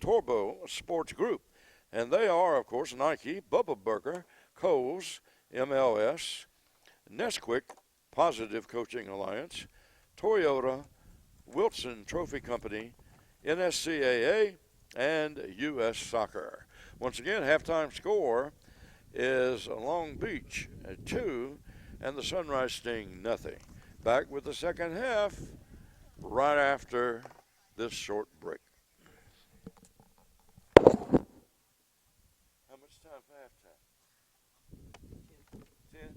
Turbo Sports Group. And they are, of course, Nike, Bubba Burger, Kohl's, MLS, Nesquik, Positive Coaching Alliance, Toyota, Wilson Trophy Company, NSCAA, and U.S. Soccer. Once again, halftime score is Long Beach at 2 and the Sunrise Sting nothing. Back with the second half right after this short break. How much time for halftime? 10?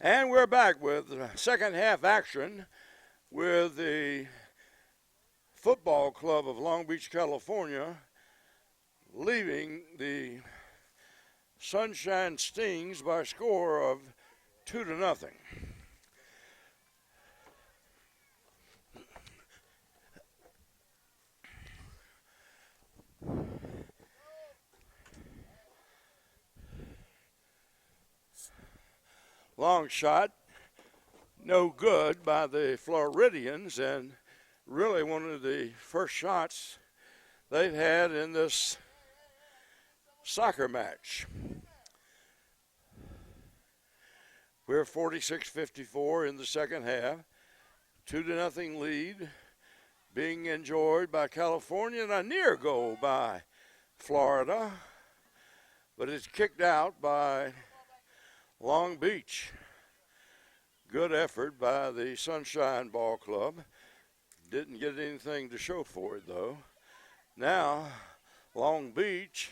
And we're back with second half action with the Football Club of Long Beach, California, leaving the Sunshine Stings by a score of 2-0. Long shot, no good by the Floridians, and really one of the first shots they've had in this soccer match. We're 46-54 in the second half. 2-0 lead being enjoyed by California, and a near goal by Florida, but it's kicked out by Long Beach. Good effort by the Sunshine Ball Club. Didn't get anything to show for it, though. Now, Long Beach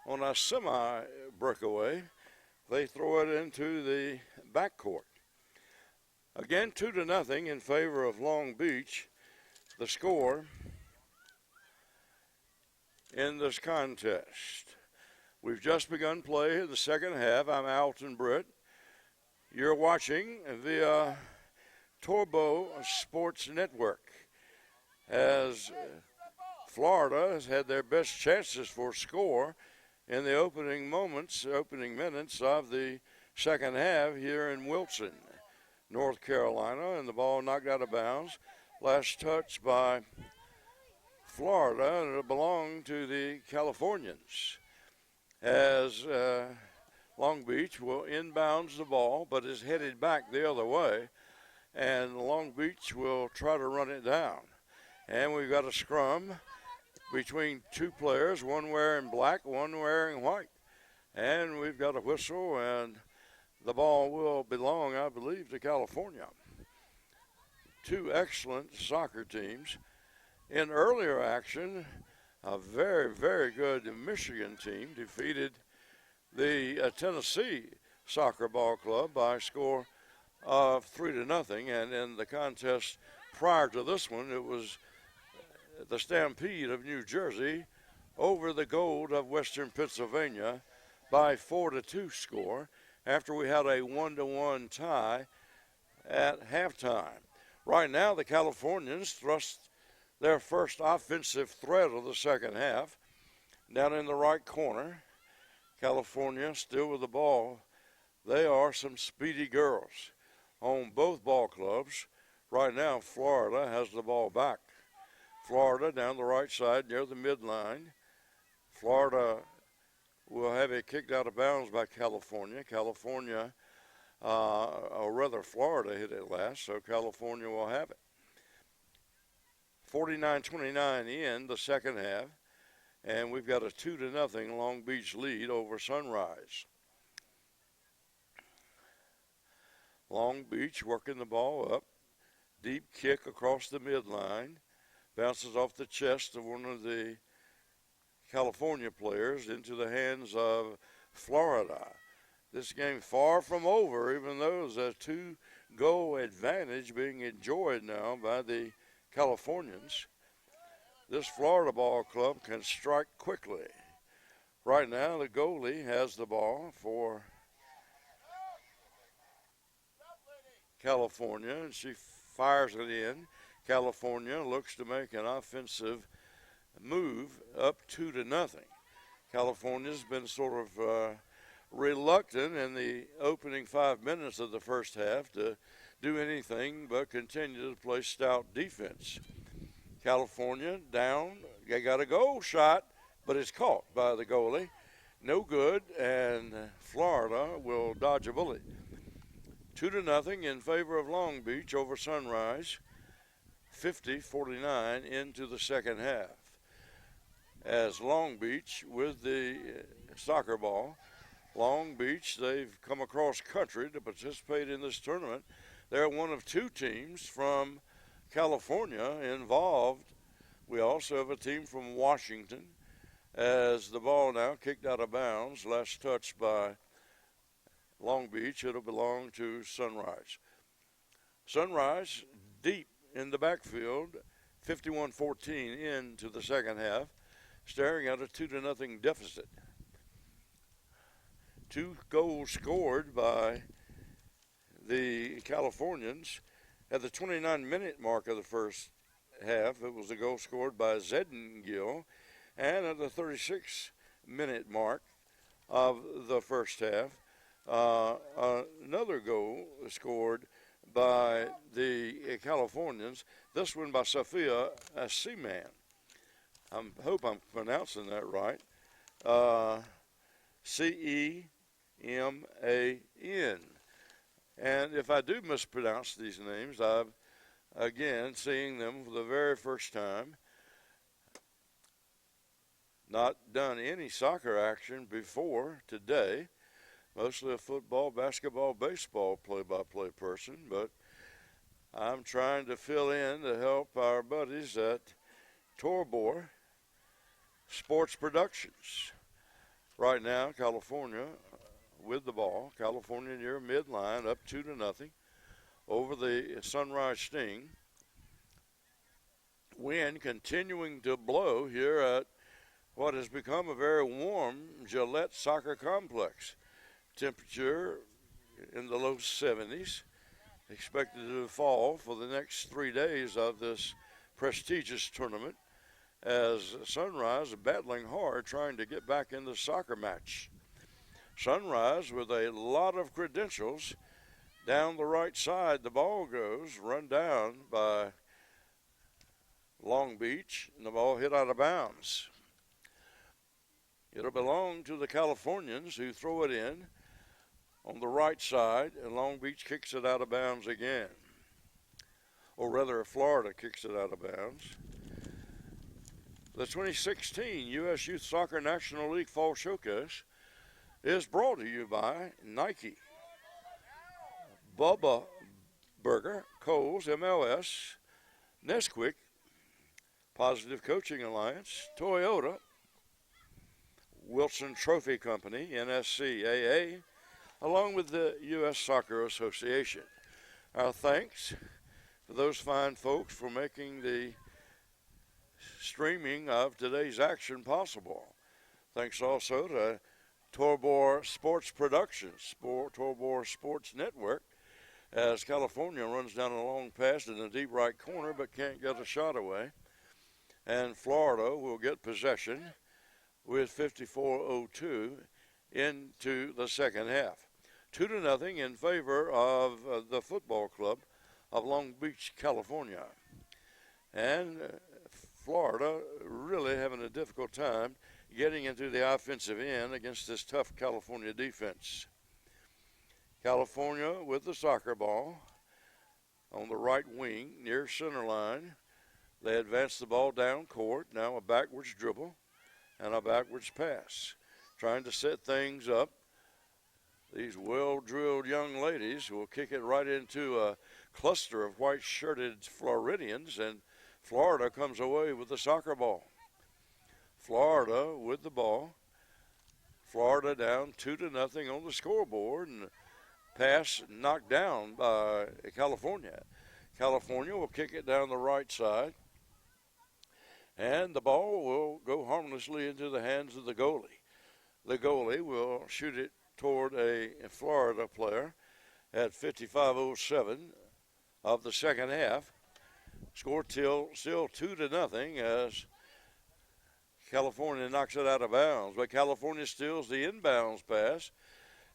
on a semi-breakaway. They throw it into the backcourt. Again, 2-0 in favor of Long Beach. The score in this contest. We've just begun play in the second half. I'm Alton Britt. You're watching via Torbo Sports Network as Florida has had their best chances for score in the opening minutes of the second half here in Wilson, North Carolina, and the ball knocked out of bounds. Last touch by Florida, and it belonged to the Californians as Long Beach will inbounds the ball, but is headed back the other way, and Long Beach will try to run it down. And we've got a scrum between two players, one wearing black, one wearing white. And we've got a whistle, and the ball will belong, I believe, to California. Two excellent soccer teams. In earlier action, a very, very good Michigan team defeated the Tennessee Soccer Ball Club by a score of 3-0. And in the contest prior to this one, it was the Stampede of New Jersey over the Gold of Western Pennsylvania by 4-2 score after we had a 1-1 tie at halftime. Right now, the Californians thrust their first offensive threat of the second half down in the right corner. California still with the ball. They are some speedy girls on both ball clubs. Right now, Florida has the ball back. Florida down the right side near the midline. Florida will have it kicked out of bounds by California. Or rather Florida hit it last, so California will have it. 49-29 in the second half, and we've got a 2-0 Long Beach lead over Sunrise. Long Beach working the ball up. Deep kick across the midline. Bounces off the chest of one of the California players into the hands of Florida. This game far from over, even though there's a 2-goal advantage being enjoyed now by the Californians. This Florida ball club can strike quickly. Right now, the goalie has the ball for California, and she fires it in. California looks to make an offensive move up 2-0. California's been sort of reluctant in the opening 5 minutes of the first half to do anything but continue to play stout defense. California down. They got a goal shot, but it's caught by the goalie. No good, and Florida will dodge a bullet. 2-0 in favor of Long Beach over Sunrise. 50-49 into the second half. As Long Beach with the soccer ball. Long Beach, they've come across country to participate in this tournament. They're one of 2 teams from California involved. We also have a team from Washington, as the ball now kicked out of bounds, last touched by Long Beach. It'll belong to Sunrise. Sunrise deep in the backfield, 51-14 into the second half, staring at a 2-0 deficit. 2 goals scored by the Californians. At the 29-minute mark of the first half, it was a goal scored by Zedden-Gill. And at the 36-minute mark of the first half, another goal scored by the Californians, this one by Sophia Seaman. I hope I'm pronouncing that right. Ceman. And if I do mispronounce these names, I'm again seeing them for the very first time. Not done any soccer action before today. Mostly a football, basketball, baseball play-by-play person, but I'm trying to fill in to help our buddies at Torbor Sports Productions. Right now, California with the ball. California near midline, up 2-0 over the Sunrise Sting. Wind continuing to blow here at what has become a very warm Gillette Soccer Complex. Temperature in the low 70s. Expected to fall for the next 3 days of this prestigious tournament, as Sunrise are battling hard trying to get back in the soccer match. Sunrise with a lot of credentials. Down the right side, the ball goes, run down by Long Beach, and the ball hit out of bounds. It'll belong to the Californians, who throw it in on the right side, and Long Beach kicks it out of bounds again. Or rather, Florida kicks it out of bounds. The 2016 U.S. Youth Soccer National League Fall Showcase is brought to you by Nike, Bubba Burger, Kohl's, MLS, Nesquik, Positive Coaching Alliance, Toyota, Wilson Trophy Company, NSCAA, along with the U.S. Soccer Association. Our thanks for those fine folks for making the streaming of today's action possible. Thanks also to Torbor Sports Productions, Torbor Sports Network, as California runs down a long pass in the deep right corner but can't get a shot away. And Florida will get possession with 54:02 into the second half. 2-0 in favor of the football club of Long Beach, California. And Florida really having a difficult time getting into the offensive end against this tough California defense. California with the soccer ball on the right wing near center line. They advance the ball down court. Now a backwards dribble and a backwards pass, trying to set things up These well-drilled young ladies will kick it right into a cluster of white-shirted Floridians, and Florida comes away with the soccer ball. Florida with the ball. Florida down 2-0 on the scoreboard, and pass knocked down by California. California will kick it down the right side, and the ball will go harmlessly into the hands of the goalie. The goalie will shoot it toward a Florida player at 55:07 of the second half. Score still 2-0 as California knocks it out of bounds, but California steals the inbounds pass,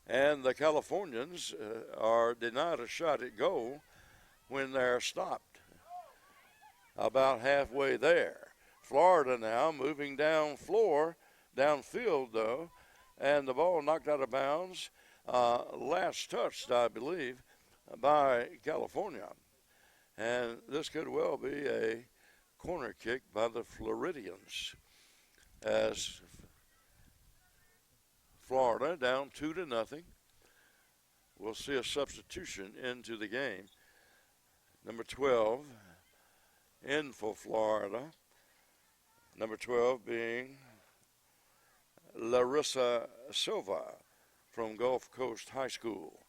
and the Californians are denied a shot at goal when they're stopped about halfway there. Florida now moving downfield though, and the ball knocked out of bounds, last touched, I believe, by California. And this could well be a corner kick by the Floridians, as Florida down 2-0. We'll see a substitution into the game. Number 12 in for Florida. Number 12 being Larissa Silva from Gulf Coast High School.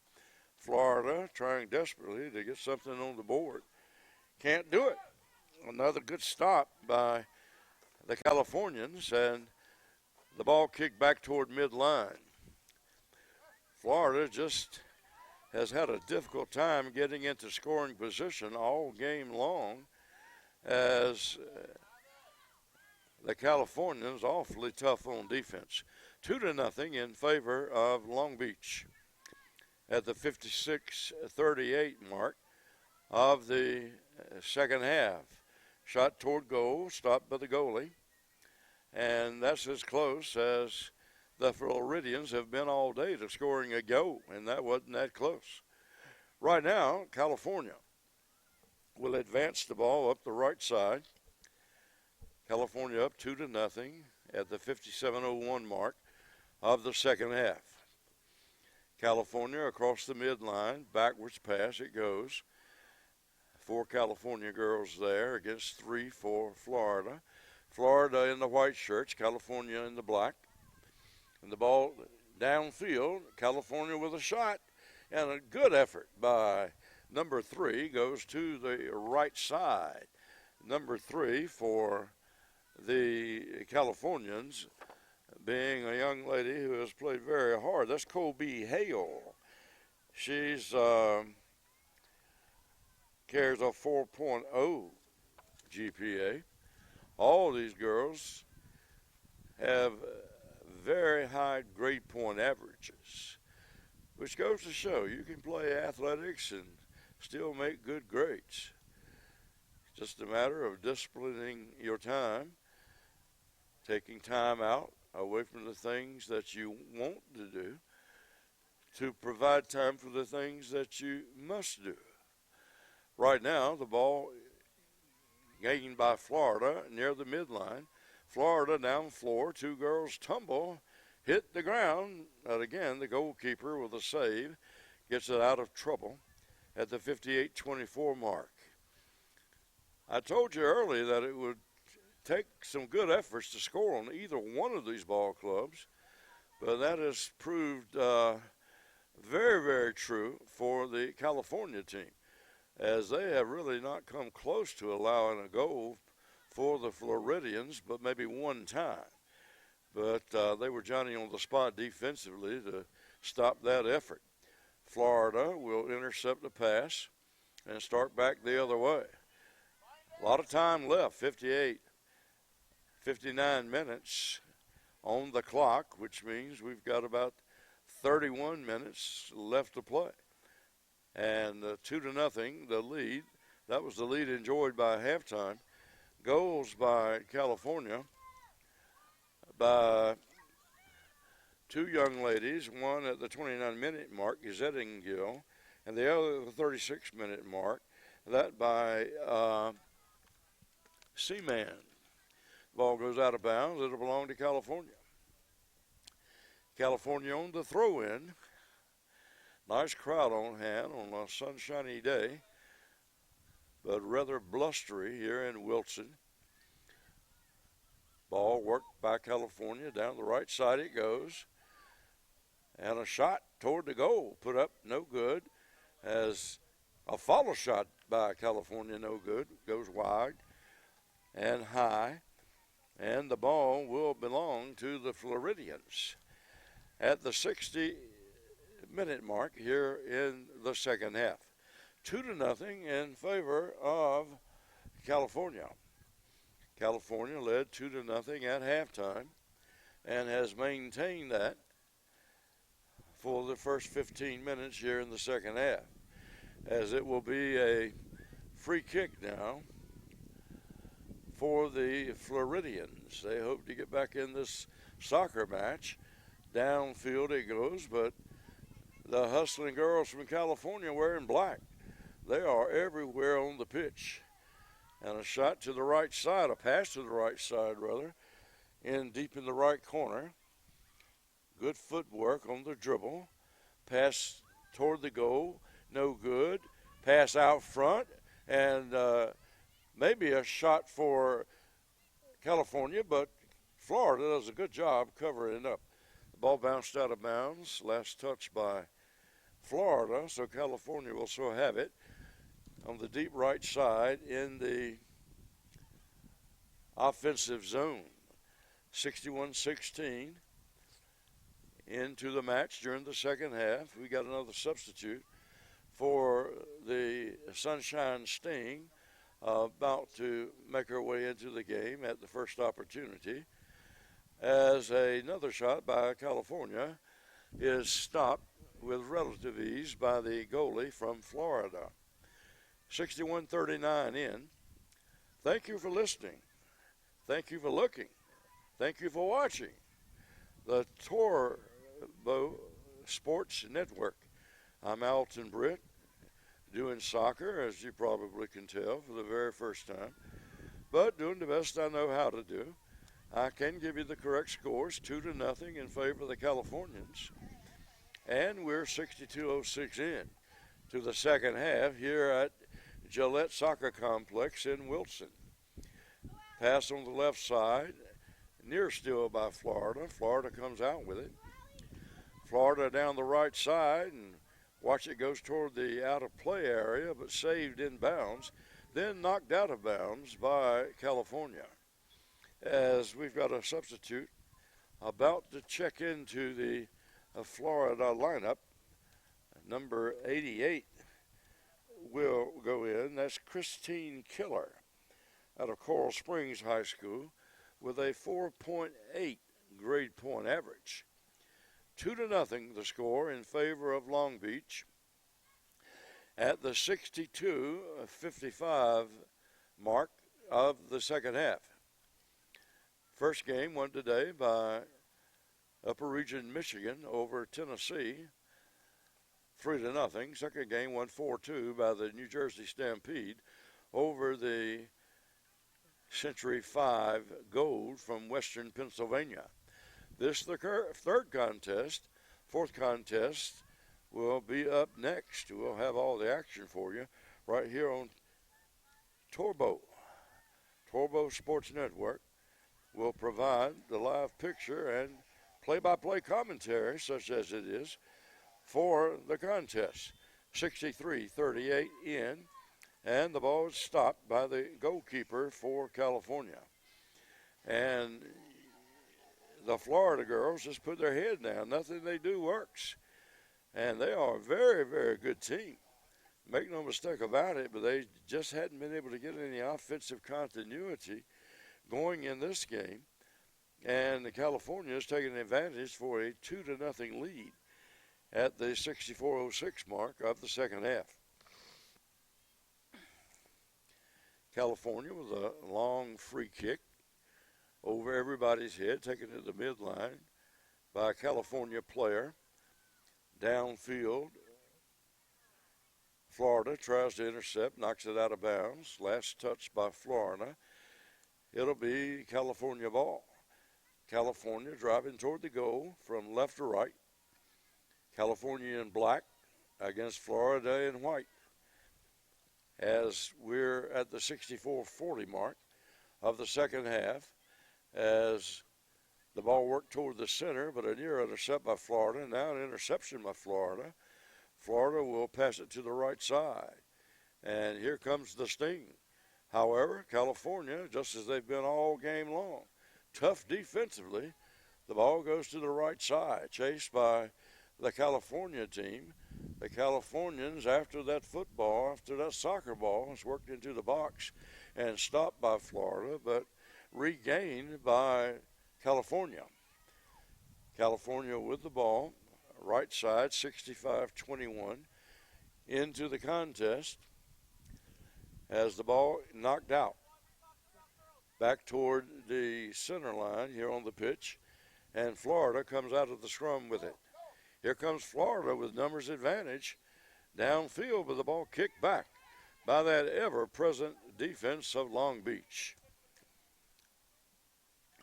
Florida trying desperately to get something on the board. Can't do it. Another good stop by the Californians, and the ball kicked back toward midline. Florida just has had a difficult time getting into scoring position all game long, as the Californians awfully tough on defense. 2-0 in favor of Long Beach at the 56:38 mark of the second half. Shot toward goal, stopped by the goalie, and that's as close as the Floridians have been all day to scoring a goal, and that wasn't that close. Right now, California will advance the ball up the right side. California up 2-0 at the 57:01 mark of the second half. California across the midline, backwards pass it goes. 4 California girls there against 3 for Florida. Florida in the white shirts, California in the black. And the ball downfield, California with a shot, and a good effort by number 3 goes to the right side. Number 3 for the Californians being a young lady who has played very hard. That's Colby Hale. She's carries a 4.0 GPA. All these girls have very high grade point averages, which goes to show you can play athletics and still make good grades. It's just a matter of disciplining your time, taking time out away from the things that you want to do to provide time for the things that you must do. Right now, the ball gained by Florida near the midline. Florida down floor, 2 girls tumble, hit the ground. And again, the goalkeeper with a save gets it out of trouble at the 58:24 mark. I told you earlier that it would take some good efforts to score on either one of these ball clubs, but that has proved very, very true for the California team, as they have really not come close to allowing a goal for the Floridians, but maybe one time. But they were Johnny on the spot defensively to stop that effort. Florida will intercept the pass and start back the other way. A lot of time left, 59 minutes on the clock, which means we've got about 31 minutes left to play. And 2-0, the lead. That was the lead enjoyed by halftime. Goals by California by 2 young ladies, one at the 29-minute mark, Gazetting Gill, and the other at the 36-minute mark. That by Seaman. Ball goes out of bounds. It'll belong to California. California on the throw-in. Nice crowd on hand on a sunshiny day, but rather blustery here in Wilson. Ball worked by California. Down the right side it goes. And a shot toward the goal. Put up, no good. As a follow shot by California, no good. Goes wide and high. And the ball will belong to the Floridians at the 60-minute mark here in the second half. 2-0 in favor of California. California led 2-0 at halftime and has maintained that for the first 15 minutes here in the second half, as it will be a free kick now for the Floridians. They hope to get back in this soccer match. Downfield it goes, but the hustling girls from California wearing black, they are everywhere on the pitch. And a shot to the right side, a pass to the right side, rather, in deep in the right corner. Good footwork on the dribble. Pass toward the goal, no good. Pass out front, and maybe a shot for California, but Florida does a good job covering it up. The ball bounced out of bounds, last touch by Florida, so California will so have it on the deep right side in the offensive zone. 61-16 into the match during the second half. We got another substitute for the Sunshine Sting, about to make her way into the game at the first opportunity, as another shot by California is stopped with relative ease by the goalie from Florida. 61-39 in. Thank you for listening. Thank you for looking. Thank you for watching the Turbo Sports Network. I'm Alton Britt, doing soccer, as you probably can tell, for the very first time, but doing the best I know how to do. I can give you the correct scores, 2-0 in favor of the Californians, and we're 62-06 in to the second half here at Gillette Soccer Complex in Wilson. Pass on the left side, near still by Florida. Florida comes out with it. Florida down the right side, and watch it goes toward the out-of-play area, but saved in bounds, then knocked out of bounds by California. As we've got a substitute about to check into the Florida lineup, number 88 will go in. That's Christine Killer out of Coral Springs High School with a 4.8 grade point average. 2-0 the score in favor of Long Beach at the 62-55 mark of the second half. First game won today by Upper Region Michigan over Tennessee, 3-0. Second game won 4-2 by the New Jersey Stampede over the Century 5 Gold from Western Pennsylvania. This is the third contest. Fourth contest will be up next. We'll have all the action for you right here on Turbo Sports Network. Will provide the live picture and play-by-play commentary, such as it is, for the contest. 63-38 in, and the ball is stopped by the goalkeeper for California. And the Florida girls just put their head down. Nothing they do works. And they are a very, very good team. Make no mistake about it, but they just hadn't been able to get any offensive continuity going in this game. And the California is taking advantage for a 2-0 lead at the 64-06 mark of the second half. California with a long free kick over everybody's head, taken to the midline by a California player. Downfield, Florida tries to intercept, knocks it out of bounds. Last touch by Florida. It'll be California ball. California driving toward the goal from left to right. California in black against Florida in white. As we're at the 64-40 mark of the second half, as the ball worked toward the center, but a near intercept by Florida. Now an interception by Florida. Florida will pass it to the right side. And here comes the sting. However, California, just as they've been all game long, tough defensively, the ball goes to the right side, chased by the California team. The Californians, after that soccer ball, is worked into the box and stopped by Florida, but regained by California. California with the ball, right side, 65-21, into the contest as the ball knocked out. Back toward the center line here on the pitch, and Florida comes out of the scrum with it. Here comes Florida with numbers advantage downfield, with the ball kicked back by that ever-present defense of Long Beach.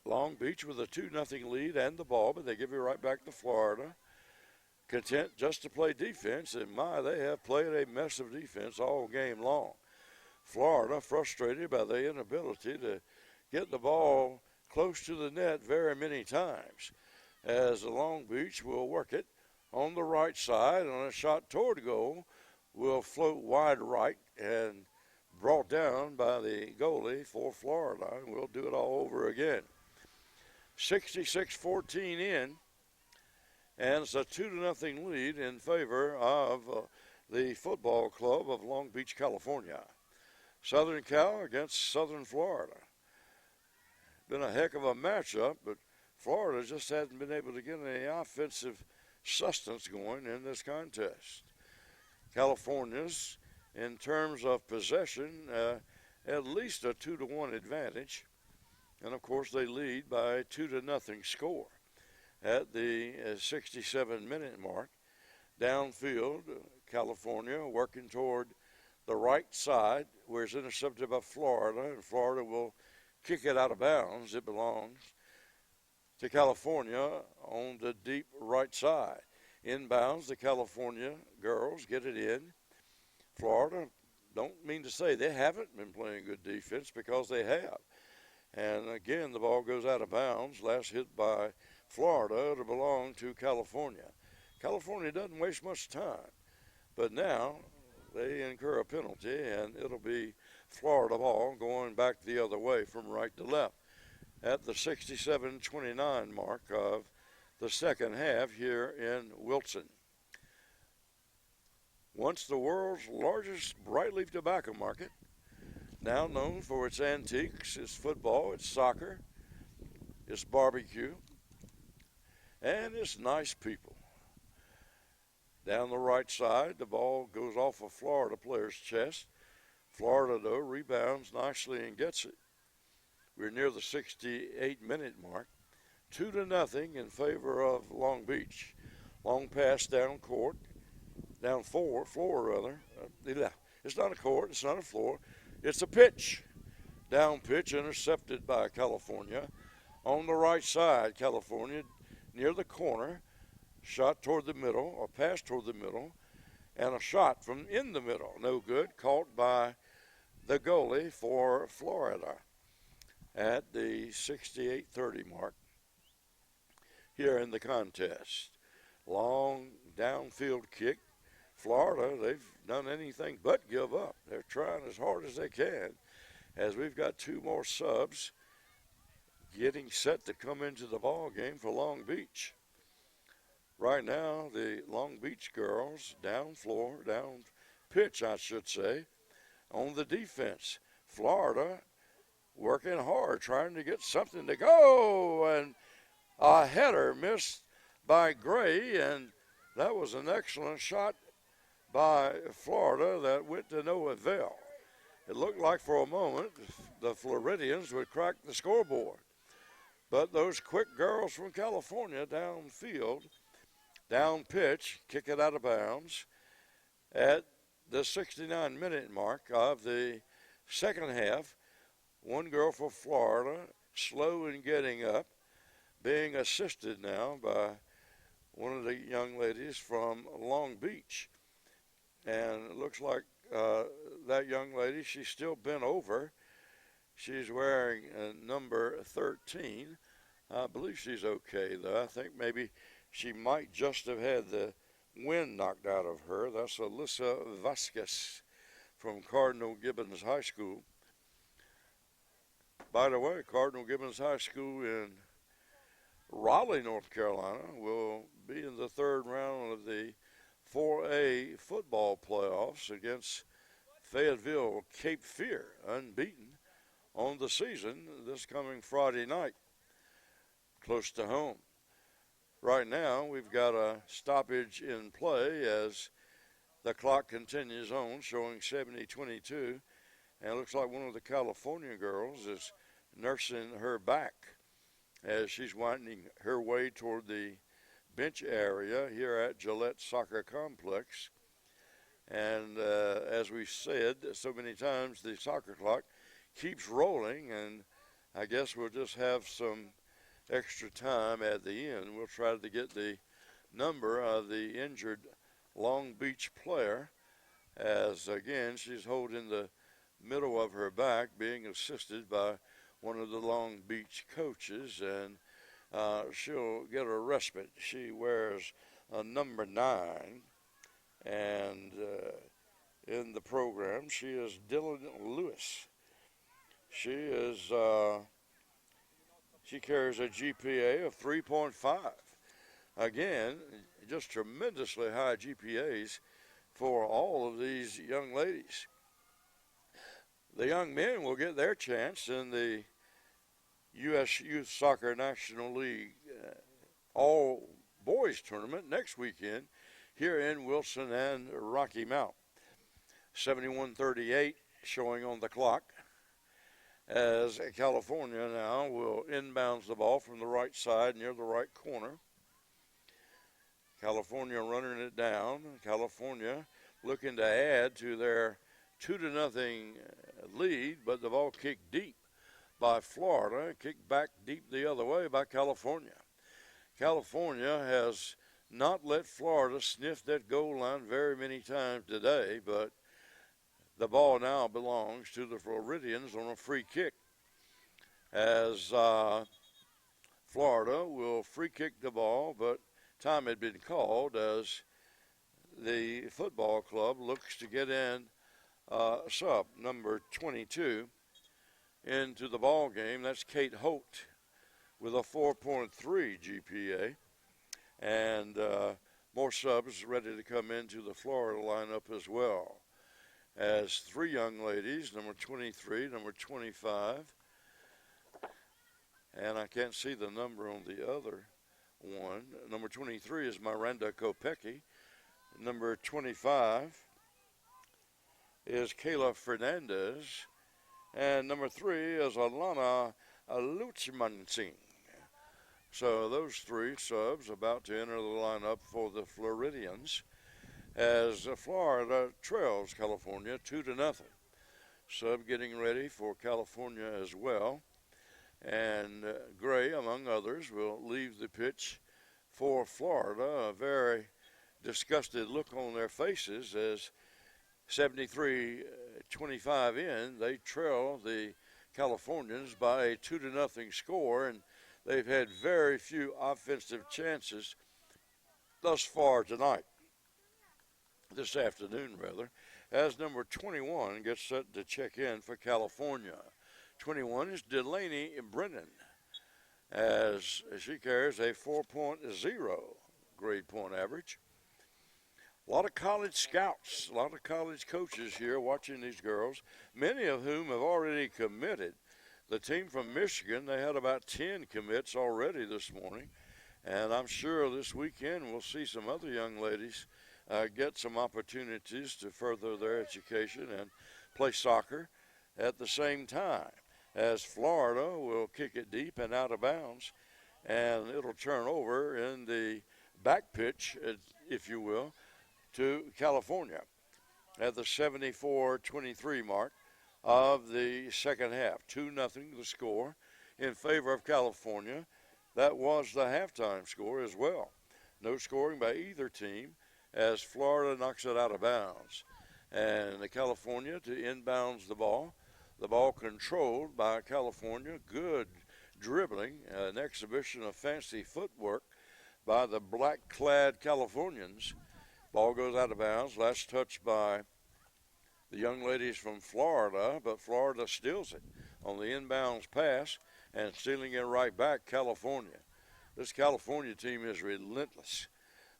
Long Beach with a 2-0 lead and the ball, but they give it right back to Florida. Content just to play defense, and they have played a mess of defense all game long. Florida frustrated by the inability to get the ball close to the net very many times, as Long Beach will work it on the right side, and a shot toward goal will float wide right and brought down by the goalie for Florida, and we'll do it all over again. 66-14 in, and it's a 2-0 lead in favor of the football club of Long Beach, California. Southern Cal against Southern Florida. Been a heck of a matchup, but Florida just hasn't been able to get any offensive sustenance going in this contest. California's, in terms of possession, at least a 2-1 advantage. And, of course, they lead by a 2-0 score at the 67-minute mark. Downfield, California working toward the right side, where it's intercepted by Florida, and Florida will kick it out of bounds. It belongs to California on the deep right side. Inbounds, the California girls get it in. Florida, don't mean to say they haven't been playing good defense, because they have. And again, the ball goes out of bounds. Last hit by Florida to belong to California. California doesn't waste much time, but now they incur a penalty, and it'll be Florida ball going back the other way from right to left at the 67-29 mark of the second half here in Wilson. Once the world's largest broadleaf tobacco market, now known for its antiques, its football, its soccer, its barbecue, and its nice people. Down the right side, the ball goes off a Florida player's chest. Florida, though, rebounds nicely and gets it. We're near the 68-minute mark. 2-0 in favor of Long Beach. Long pass down court, down floor rather. It's not a court, it's not a floor. It's a pitch. Down pitch intercepted by California. On the right side, California near the corner. Shot toward the middle, or pass toward the middle, and a shot from in the middle. No good. Caught by the goalie for Florida at the 68-30 mark here in the contest. Long downfield kick. Florida, they've done anything but give up. They're trying as hard as they can, as we've got two more subs getting set to come into the ball game for Long Beach. Right now, the Long Beach girls down pitch, I should say, on the defense. Florida working hard, trying to get something to go, and a header missed by Gray, and that was an excellent shot by Florida that went to no avail. It looked like for a moment the Floridians would crack the scoreboard, but those quick girls from California downfield, down pitch, kick it out of bounds at the 69-minute mark of the second half. One girl for Florida, slow in getting up, being assisted now by one of the young ladies from Long Beach. And it looks like that young lady, she's still bent over. She's wearing number 13. I believe she's okay, though. I think maybe she might just have had the wind knocked out of her. That's Alyssa Vasquez from Cardinal Gibbons High School. By the way, Cardinal Gibbons High School in Raleigh, North Carolina, will be in the third round of the 4A football playoffs against Fayetteville Cape Fear, unbeaten on the season this coming Friday night, close to home. Right now, we've got a stoppage in play as the clock continues on, showing 70-22, and it looks like one of the California girls is nursing her back as she's winding her way toward the bench area here at Gillette Soccer Complex. And as we've said so many times, the soccer clock keeps rolling, and I guess we'll just have some extra time at the end. We'll try to get the number of the injured Long Beach player, as again she's holding the middle of her back, being assisted by one of the Long Beach coaches, and she'll get a respite. She wears number 9, and in the program she is Dylan Lewis. She carries a GPA of 3.5. Again, just tremendously high GPAs for all of these young ladies. The young men will get their chance in the U.S. Youth Soccer National League all boys tournament next weekend here in Wilson and Rocky Mount. 71-38 showing on the clock as California now will inbounds the ball from the right side near the right corner. California running it down. California looking to add to their 2-0 lead, but the ball kicked deep by Florida, kicked back deep the other way by California. California has not let Florida sniff that goal line very many times today, but the ball now belongs to the Floridians on a free kick, as Florida will free kick the ball, but time had been called as the football club looks to get in sub number 22 into the ball game. That's Kate Holt with a 4.3 GPA, and more subs ready to come into the Florida lineup as well, as 3 young ladies, number 23, number 25, and I can't see the number on the other one. Number 23 is Miranda Kopecki. Number 25 is Kayla Fernandez. And number 3 is Alana Luchmansing. So those 3 subs about to enter the lineup for the Floridians as Florida trails California 2-0. Sub getting ready for California as well. And Gray, among others, will leave the pitch for Florida. A very disgusted look on their faces as 73-25 in, they trail the Californians by a 2-0 score, and they've had very few offensive chances thus far tonight, this afternoon rather, as number 21 gets set to check in for California. 21 is Delaney Brennan, as she carries a 4.0 grade point average. A lot of college scouts, a lot of college coaches here watching these girls, many of whom have already committed. The team from Michigan, they had about 10 commits already this morning, and I'm sure this weekend we'll see some other young ladies get some opportunities to further their education and play soccer at the same time, as Florida will kick it deep and out of bounds, and it'll turn over in the back pitch, if you will, to California at the 74-23 mark of the second half. 2-0 the score in favor of California. That was the halftime score as well. No scoring by either team as Florida knocks it out of bounds. And the California to inbounds the ball. The ball controlled by California. Good dribbling, an exhibition of fancy footwork by the black-clad Californians. Ball goes out of bounds. Last touch by the young ladies from Florida, but Florida steals it on the inbounds pass and stealing it right back, California. This California team is relentless.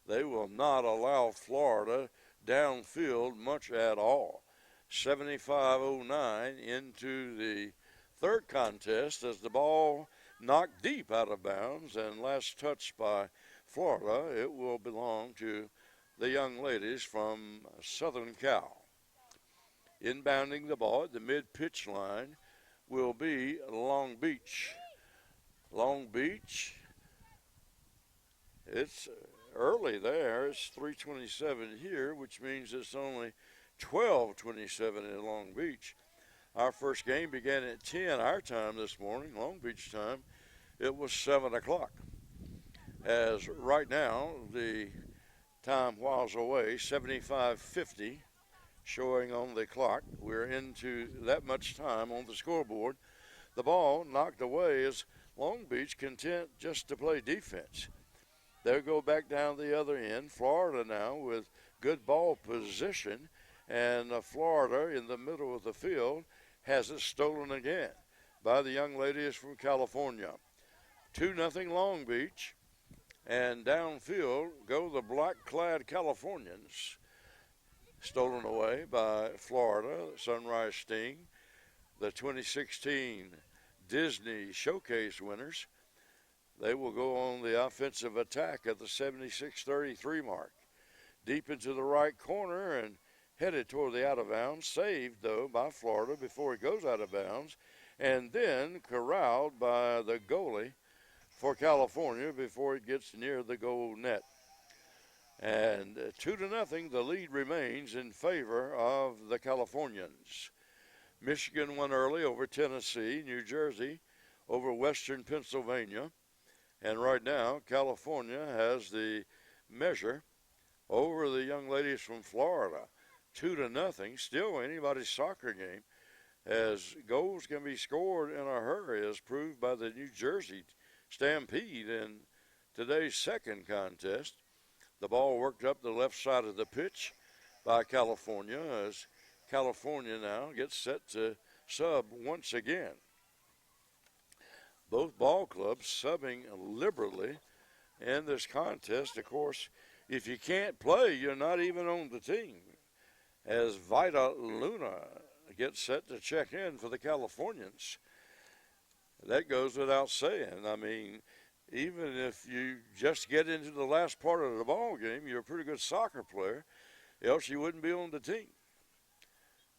They will not allow Florida downfield much at all. 75-09 into the third contest as the ball knocked deep out of bounds, and last touch by Florida, it will belong to the young ladies from Southern Cal. Inbounding the ball at the mid-pitch line will be Long Beach. Long Beach, it's early there. It's 3:27 here, which means it's only 12:27 in Long Beach. Our first game began at 10 our time this morning, Long Beach time. It was 7 o'clock. As right now, the time whiles away, 75:50 showing on the clock. We're into that much time on the scoreboard. The ball knocked away as Long Beach content just to play defense. They'll go back down the other end. Florida now with good ball position, and Florida in the middle of the field has it stolen again by the young ladies from California. 2-0 Long Beach, and downfield go the black-clad Californians. Stolen away by Florida, Sunrise Sting, the 2016 Disney Showcase winners. They will go on the offensive attack at the 76-33 mark. Deep into the right corner and headed toward the out of bounds. Saved, though, by Florida before he goes out of bounds. And then corralled by the goalie for California before it gets near the goal net. And 2-0, the lead remains in favor of the Californians. Michigan won early over Tennessee, New Jersey over Western Pennsylvania. And right now, California has the measure over the young ladies from Florida. 2-0, still anybody's soccer game, as goals can be scored in a hurry, as proved by the New Jersey Stampede in today's second contest. The ball worked up the left side of the pitch by California as California now gets set to sub once again. Both ball clubs subbing liberally in this contest. Of course, if you can't play, you're not even on the team. As Vida Luna gets set to check in for the Californians. That goes without saying. I mean, even if you just get into the last part of the ball game, you're a pretty good soccer player, else you wouldn't be on the team.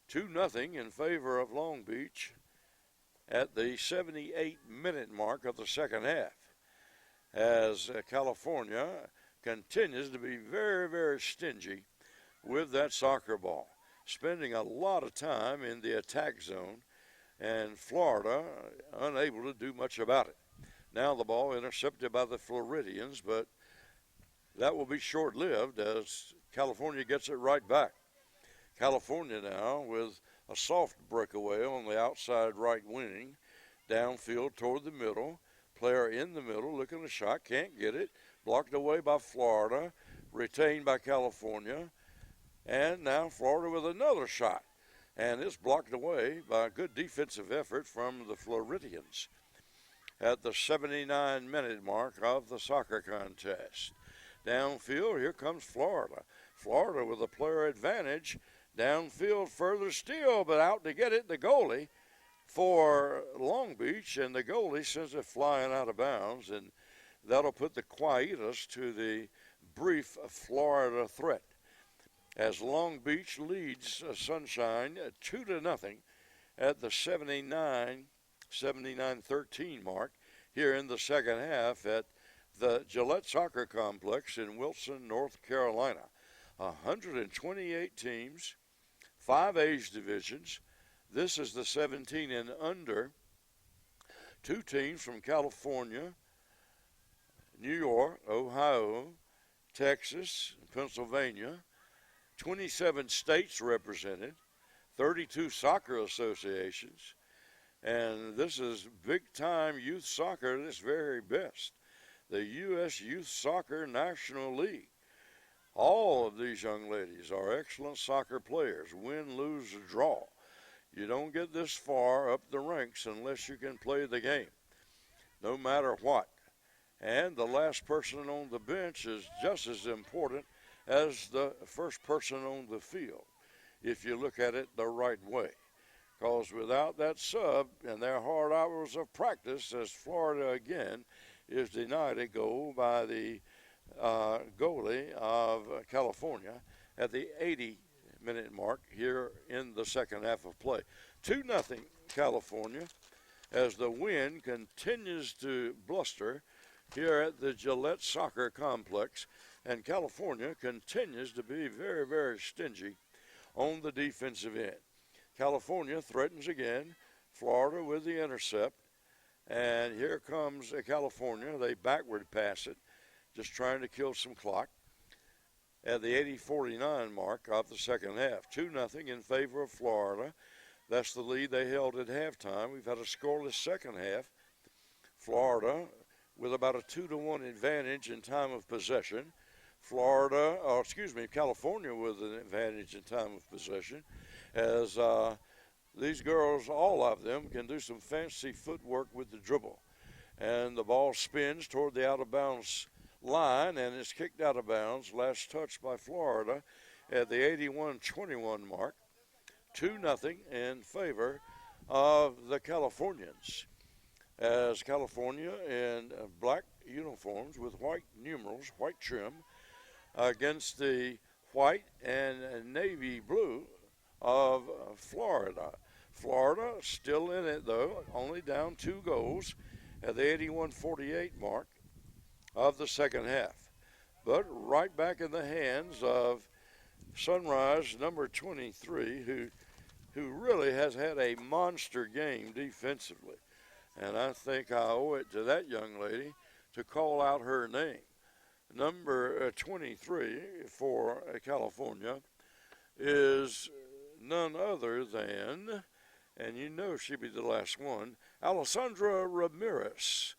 2-0 in favor of Long Beach at the 78-minute mark of the second half, as California continues to be very, very stingy with that soccer ball, spending a lot of time in the attack zone, and Florida unable to do much about it. Now the ball intercepted by the Floridians, but that will be short-lived as California gets it right back. California now with a soft breakaway on the outside right wing, downfield toward the middle. Player in the middle looking a shot, can't get it. Blocked away by Florida, retained by California. And now Florida with another shot. And it's blocked away by a good defensive effort from the Floridians at the 79-minute mark of the soccer contest. Downfield, here comes Florida. Florida with a player advantage. Downfield further still, but out to get it, the goalie for Long Beach, and the goalie sends it flying out of bounds, and that'll put the Quietas to the brief Florida threat, as Long Beach leads Sunshine 2-0 at the 79-13 mark here in the second half at the Gillette Soccer Complex in Wilson, North Carolina. 128 teams, 5 age divisions. This is the 17 and under. 2 teams from California, New York, Ohio, Texas, Pennsylvania, 27 states represented, 32 soccer associations, and this is big-time youth soccer at its very best. The U.S. Youth Soccer National League. All of these young ladies are excellent soccer players, win, lose, or draw. You don't get this far up the ranks unless you can play the game, no matter what. And the last person on the bench is just as important as the first person on the field, if you look at it the right way. Because without that sub and their hard hours of practice, as Florida again is denied a goal by the goalie of California at the 80-minute mark here in the second half of play. 2-0 California as the wind continues to bluster here at the Gillette Soccer Complex, and California continues to be very, very stingy on the defensive end. California threatens again, Florida with the intercept, and here comes California. They backward pass it, just trying to kill some clock at the 80-49 mark of the second half. 2-0 in favor of Florida. That's the lead they held at halftime. We've had a scoreless second half. Florida with about a 2-1 advantage in time of possession. California with an advantage in time of possession, as these girls, all of them, can do some fancy footwork with the dribble. And the ball spins toward the out-of-bounds line, and it's kicked out of bounds. Last touch by Florida at the 81-21 mark. 2-0 in favor of the Californians, as California in black uniforms with white numerals, white trim, against the white and navy blue of Florida. Florida still in it, though, only down 2 goals at the 81-48 mark of the second half. But right back in the hands of Sunrise number 23, who really has had a monster game defensively. And I think I owe it to that young lady to call out her name. Number 23 for California is none other than, and you know she'd be the last one, Alessandra Ramirez,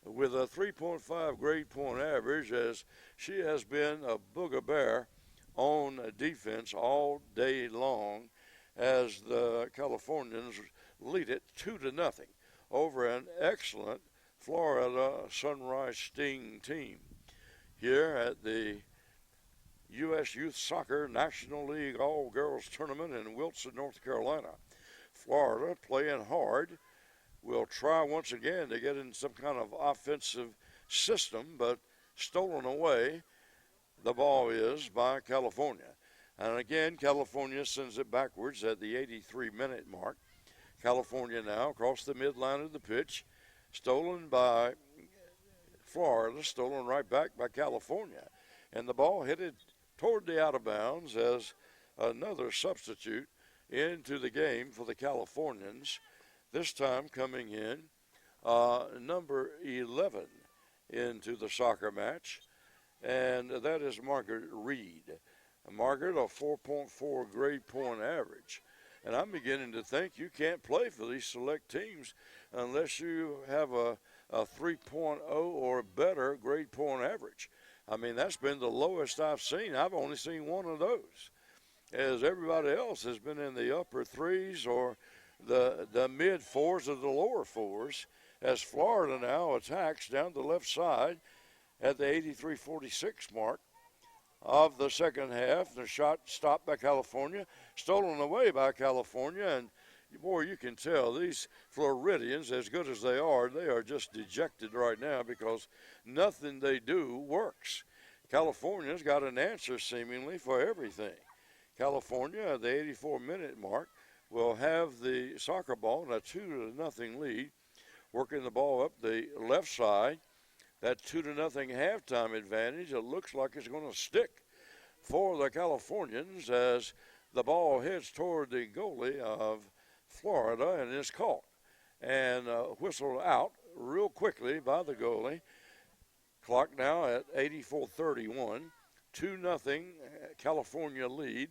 with a 3.5 grade point average, as she has been a booger-bear on defense all day long, as the Californians lead it 2-0 over an excellent Florida Sunrise Sting team here at the U.S. Youth Soccer National League All-Girls Tournament in Wilson, North Carolina. Florida playing hard. Will try once again to get in some kind of offensive system, but stolen away the ball is by California. And again, California sends it backwards at the 83-minute mark. California now across the midline of the pitch, stolen by Florida, stolen right back by California. And the ball headed toward the out of bounds as another substitute into the game for the Californians, this time coming in number 11 into the soccer match, and that is Margaret Reed. Margaret, a 4.4 grade point average. And I'm beginning to think you can't play for these select teams unless you have a 3.0 or better grade point average. I mean, that's been the lowest I've seen. I've only seen one of those, as everybody else has been in the upper 3s or the mid 4s or the lower 4s, as Florida now attacks down the left side at the 83-46 mark of the second half. The shot stopped by California, stolen away by California, and boy, you can tell these Floridians, as good as they are just dejected right now because nothing they do works. California's got an answer seemingly for everything. California at the 84-minute mark will have the soccer ball in a 2-0 lead, working the ball up the left side. That 2-0 halftime advantage, it looks like it's going to stick for the Californians as the ball heads toward the goalie of Florida and is caught and whistled out real quickly by the goalie. Clock now at 84:31. 2-0 California lead.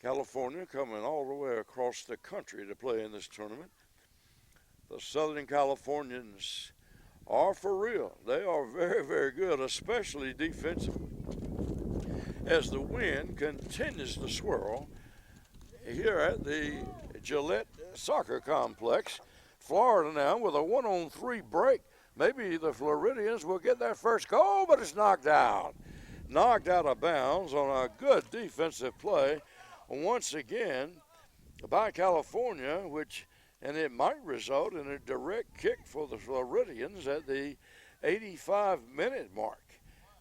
California coming all the way across the country to play in this tournament. The Southern Californians are for real. They are very, very good, especially defensively. As the wind continues to swirl here at the Gillette Soccer Complex, Florida now with a 1-on-3 break. Maybe the Floridians will get their first goal, but it's knocked out. Knocked out of bounds on a good defensive play once again by California, and it might result in a direct kick for the Floridians at the 85-minute mark.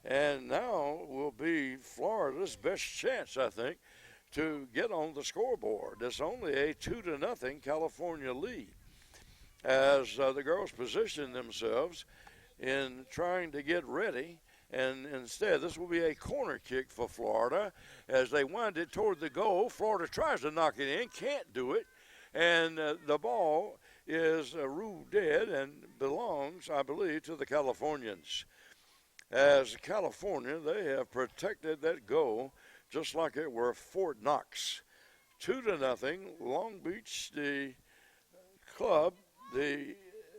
And now will be Florida's best chance, I think, to get on the scoreboard. It's only a 2-0 California lead as the girls position themselves in trying to get ready. And instead, this will be a corner kick for Florida as they wind it toward the goal. Florida tries to knock it in, can't do it. And the ball is ruled dead and belongs, I believe, to the Californians. As California, they have protected that goal just like it were Fort Knox. 2-0, Long Beach, the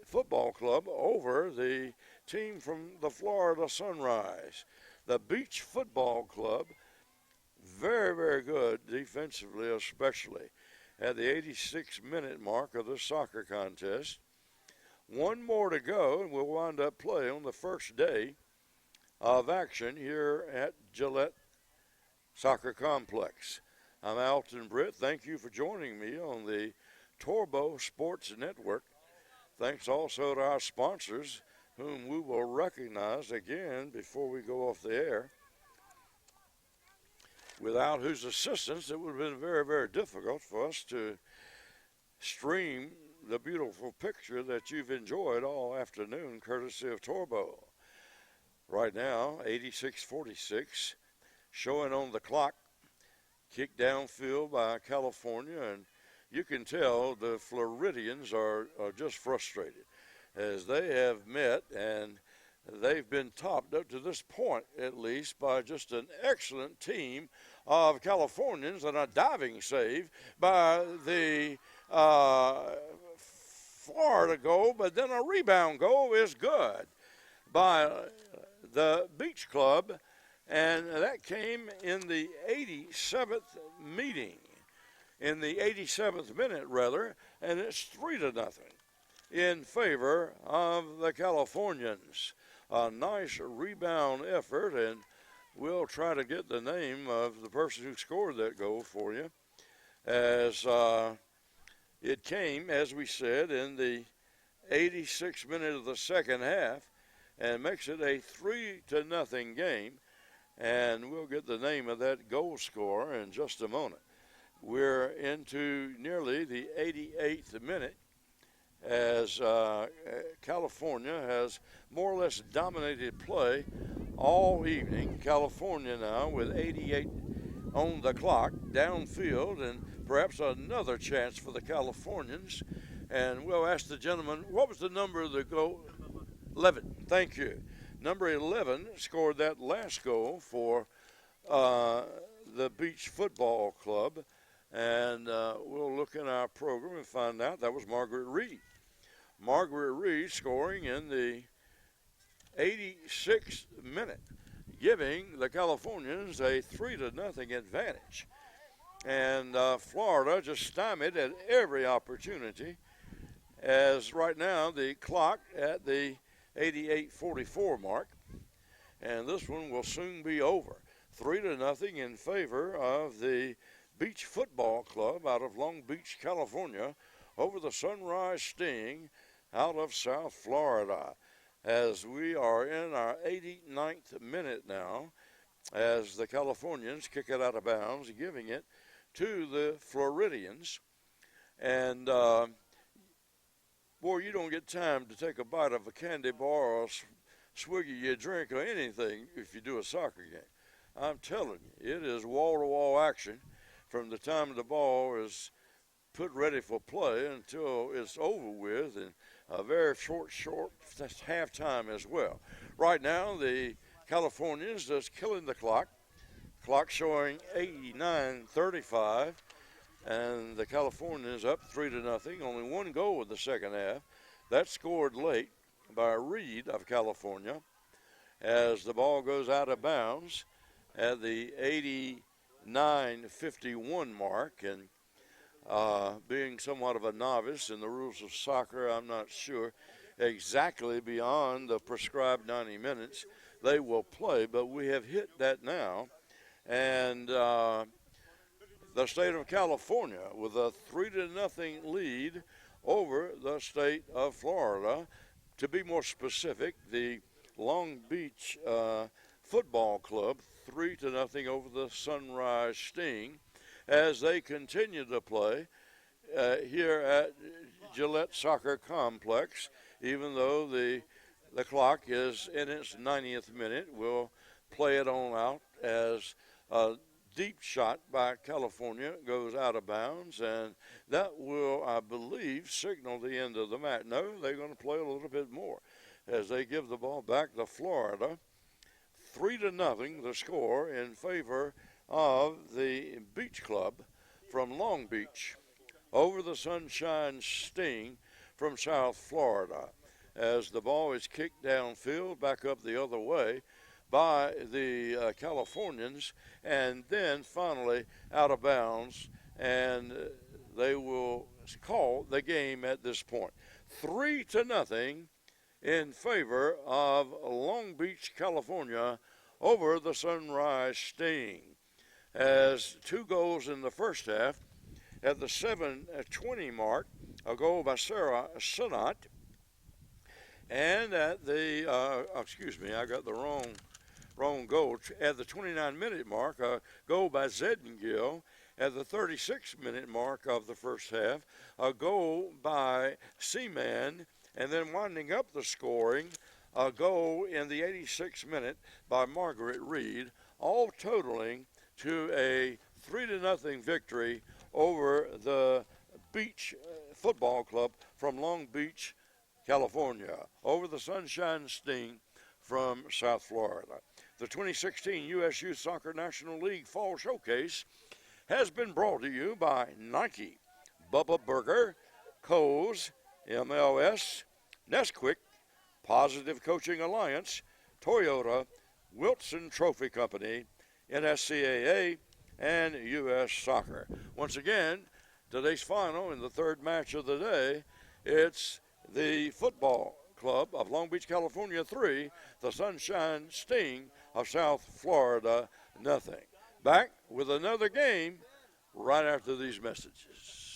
football club, over the team from the Florida Sunrise. The Beach Football Club, very, very good defensively, especially at the 86-minute mark of the soccer contest. One more to go, and we'll wind up play on the first day of action here at Gillette Soccer Complex. I'm Alton Britt. Thank you for joining me on the Torbo Sports Network. Thanks also to our sponsors, whom we will recognize again before we go off the air, without whose assistance it would have been very, very difficult for us to stream the beautiful picture that you've enjoyed all afternoon, courtesy of Torbo. Right now, 86-46, showing on the clock, kick downfield by California, and you can tell the Floridians are just frustrated as they have met and they've been topped up to this point, at least, by just an excellent team of Californians and a diving save by the Florida goal, but then a rebound goal is good by the Beach Club, and that came in the 87th minute, and it's 3-0 in favor of the Californians. A nice rebound effort, and we'll try to get the name of the person who scored that goal for you, as it came, as we said, in the 86th minute of the second half, and makes it a 3-0 game. And we'll get the name of that goal scorer in just a moment. We're into nearly the 88th minute as California has more or less dominated play all evening. California now with 88 on the clock, downfield, and perhaps another chance for the Californians. And we'll ask the gentleman, what was the number of the goal? 11. Thank you. Number 11 scored that last goal for the Beach Football Club. And we'll look in our program and find out that was Margaret Reed. Margaret Reed scoring in the 86th minute, giving the Californians a 3-0 advantage. And Florida just stymied at every opportunity, as right now the clock at the 88:44 mark, and this one will soon be over. 3-0 in favor of the Beach Football Club out of Long Beach, California, over the Sunrise Sting out of South Florida. As we are in our 89th minute now, as the Californians kick it out of bounds, giving it to the Floridians. And boy, you don't get time to take a bite of a candy bar or a swig of your drink or anything if you do a soccer game. I'm telling you, it is wall-to-wall action from the time the ball is put ready for play until it's over with, and a very short halftime as well. Right now, the Californians just killing the clock. Clock showing 89:35, and the Californians up 3-0. Only one goal in the second half. That scored late by Reed of California as the ball goes out of bounds at the 89:51 mark. And being somewhat of a novice in the rules of soccer, I'm not sure exactly beyond the prescribed 90 minutes they will play, but we have hit that now. And the state of California with a 3-0 lead over the state of Florida. To be more specific, the Long Beach Football Club 3-0 over the Sunrise Sting as they continue to play here at Gillette Soccer Complex. Even though the clock is in its 90th minute, we'll play it on out as a deep shot by California goes out of bounds, and that will, I believe, signal the end of the match. No, they're going to play a little bit more as they give the ball back to Florida. 3-0 the score in favor of the Beach Club from Long Beach over the Sunshine Sting from South Florida as the ball is kicked downfield back up the other way by the Californians, and then finally out of bounds, and they will call the game at this point. 3-0 in favor of Long Beach, California over the Sunrise Sting. As 2 goals in the first half. At the 7:20 mark, a goal by Sarah Sinnott. And at the, I got the wrong goal. At the 29-minute mark, a goal by Zedingill. At the 36-minute mark of the first half, a goal by Seaman. And then winding up the scoring, a goal in the 86th minute by Margaret Reed, all totaling to a 3-0 victory over the Beach Football Club from Long Beach, California, over the Sunshine Sting from South Florida. The 2016 U.S. Youth Soccer National League Fall Showcase has been brought to you by Nike, Bubba Burger, Kohl's, MLS, Nesquik, Positive Coaching Alliance, Toyota, Wilson Trophy Company, NSCAA, and U.S. Soccer. Once again, today's final in the third match of the day, it's the Football Club of Long Beach, California 3, the Sunshine Sting of South Florida nothing. Back with another game right after these messages.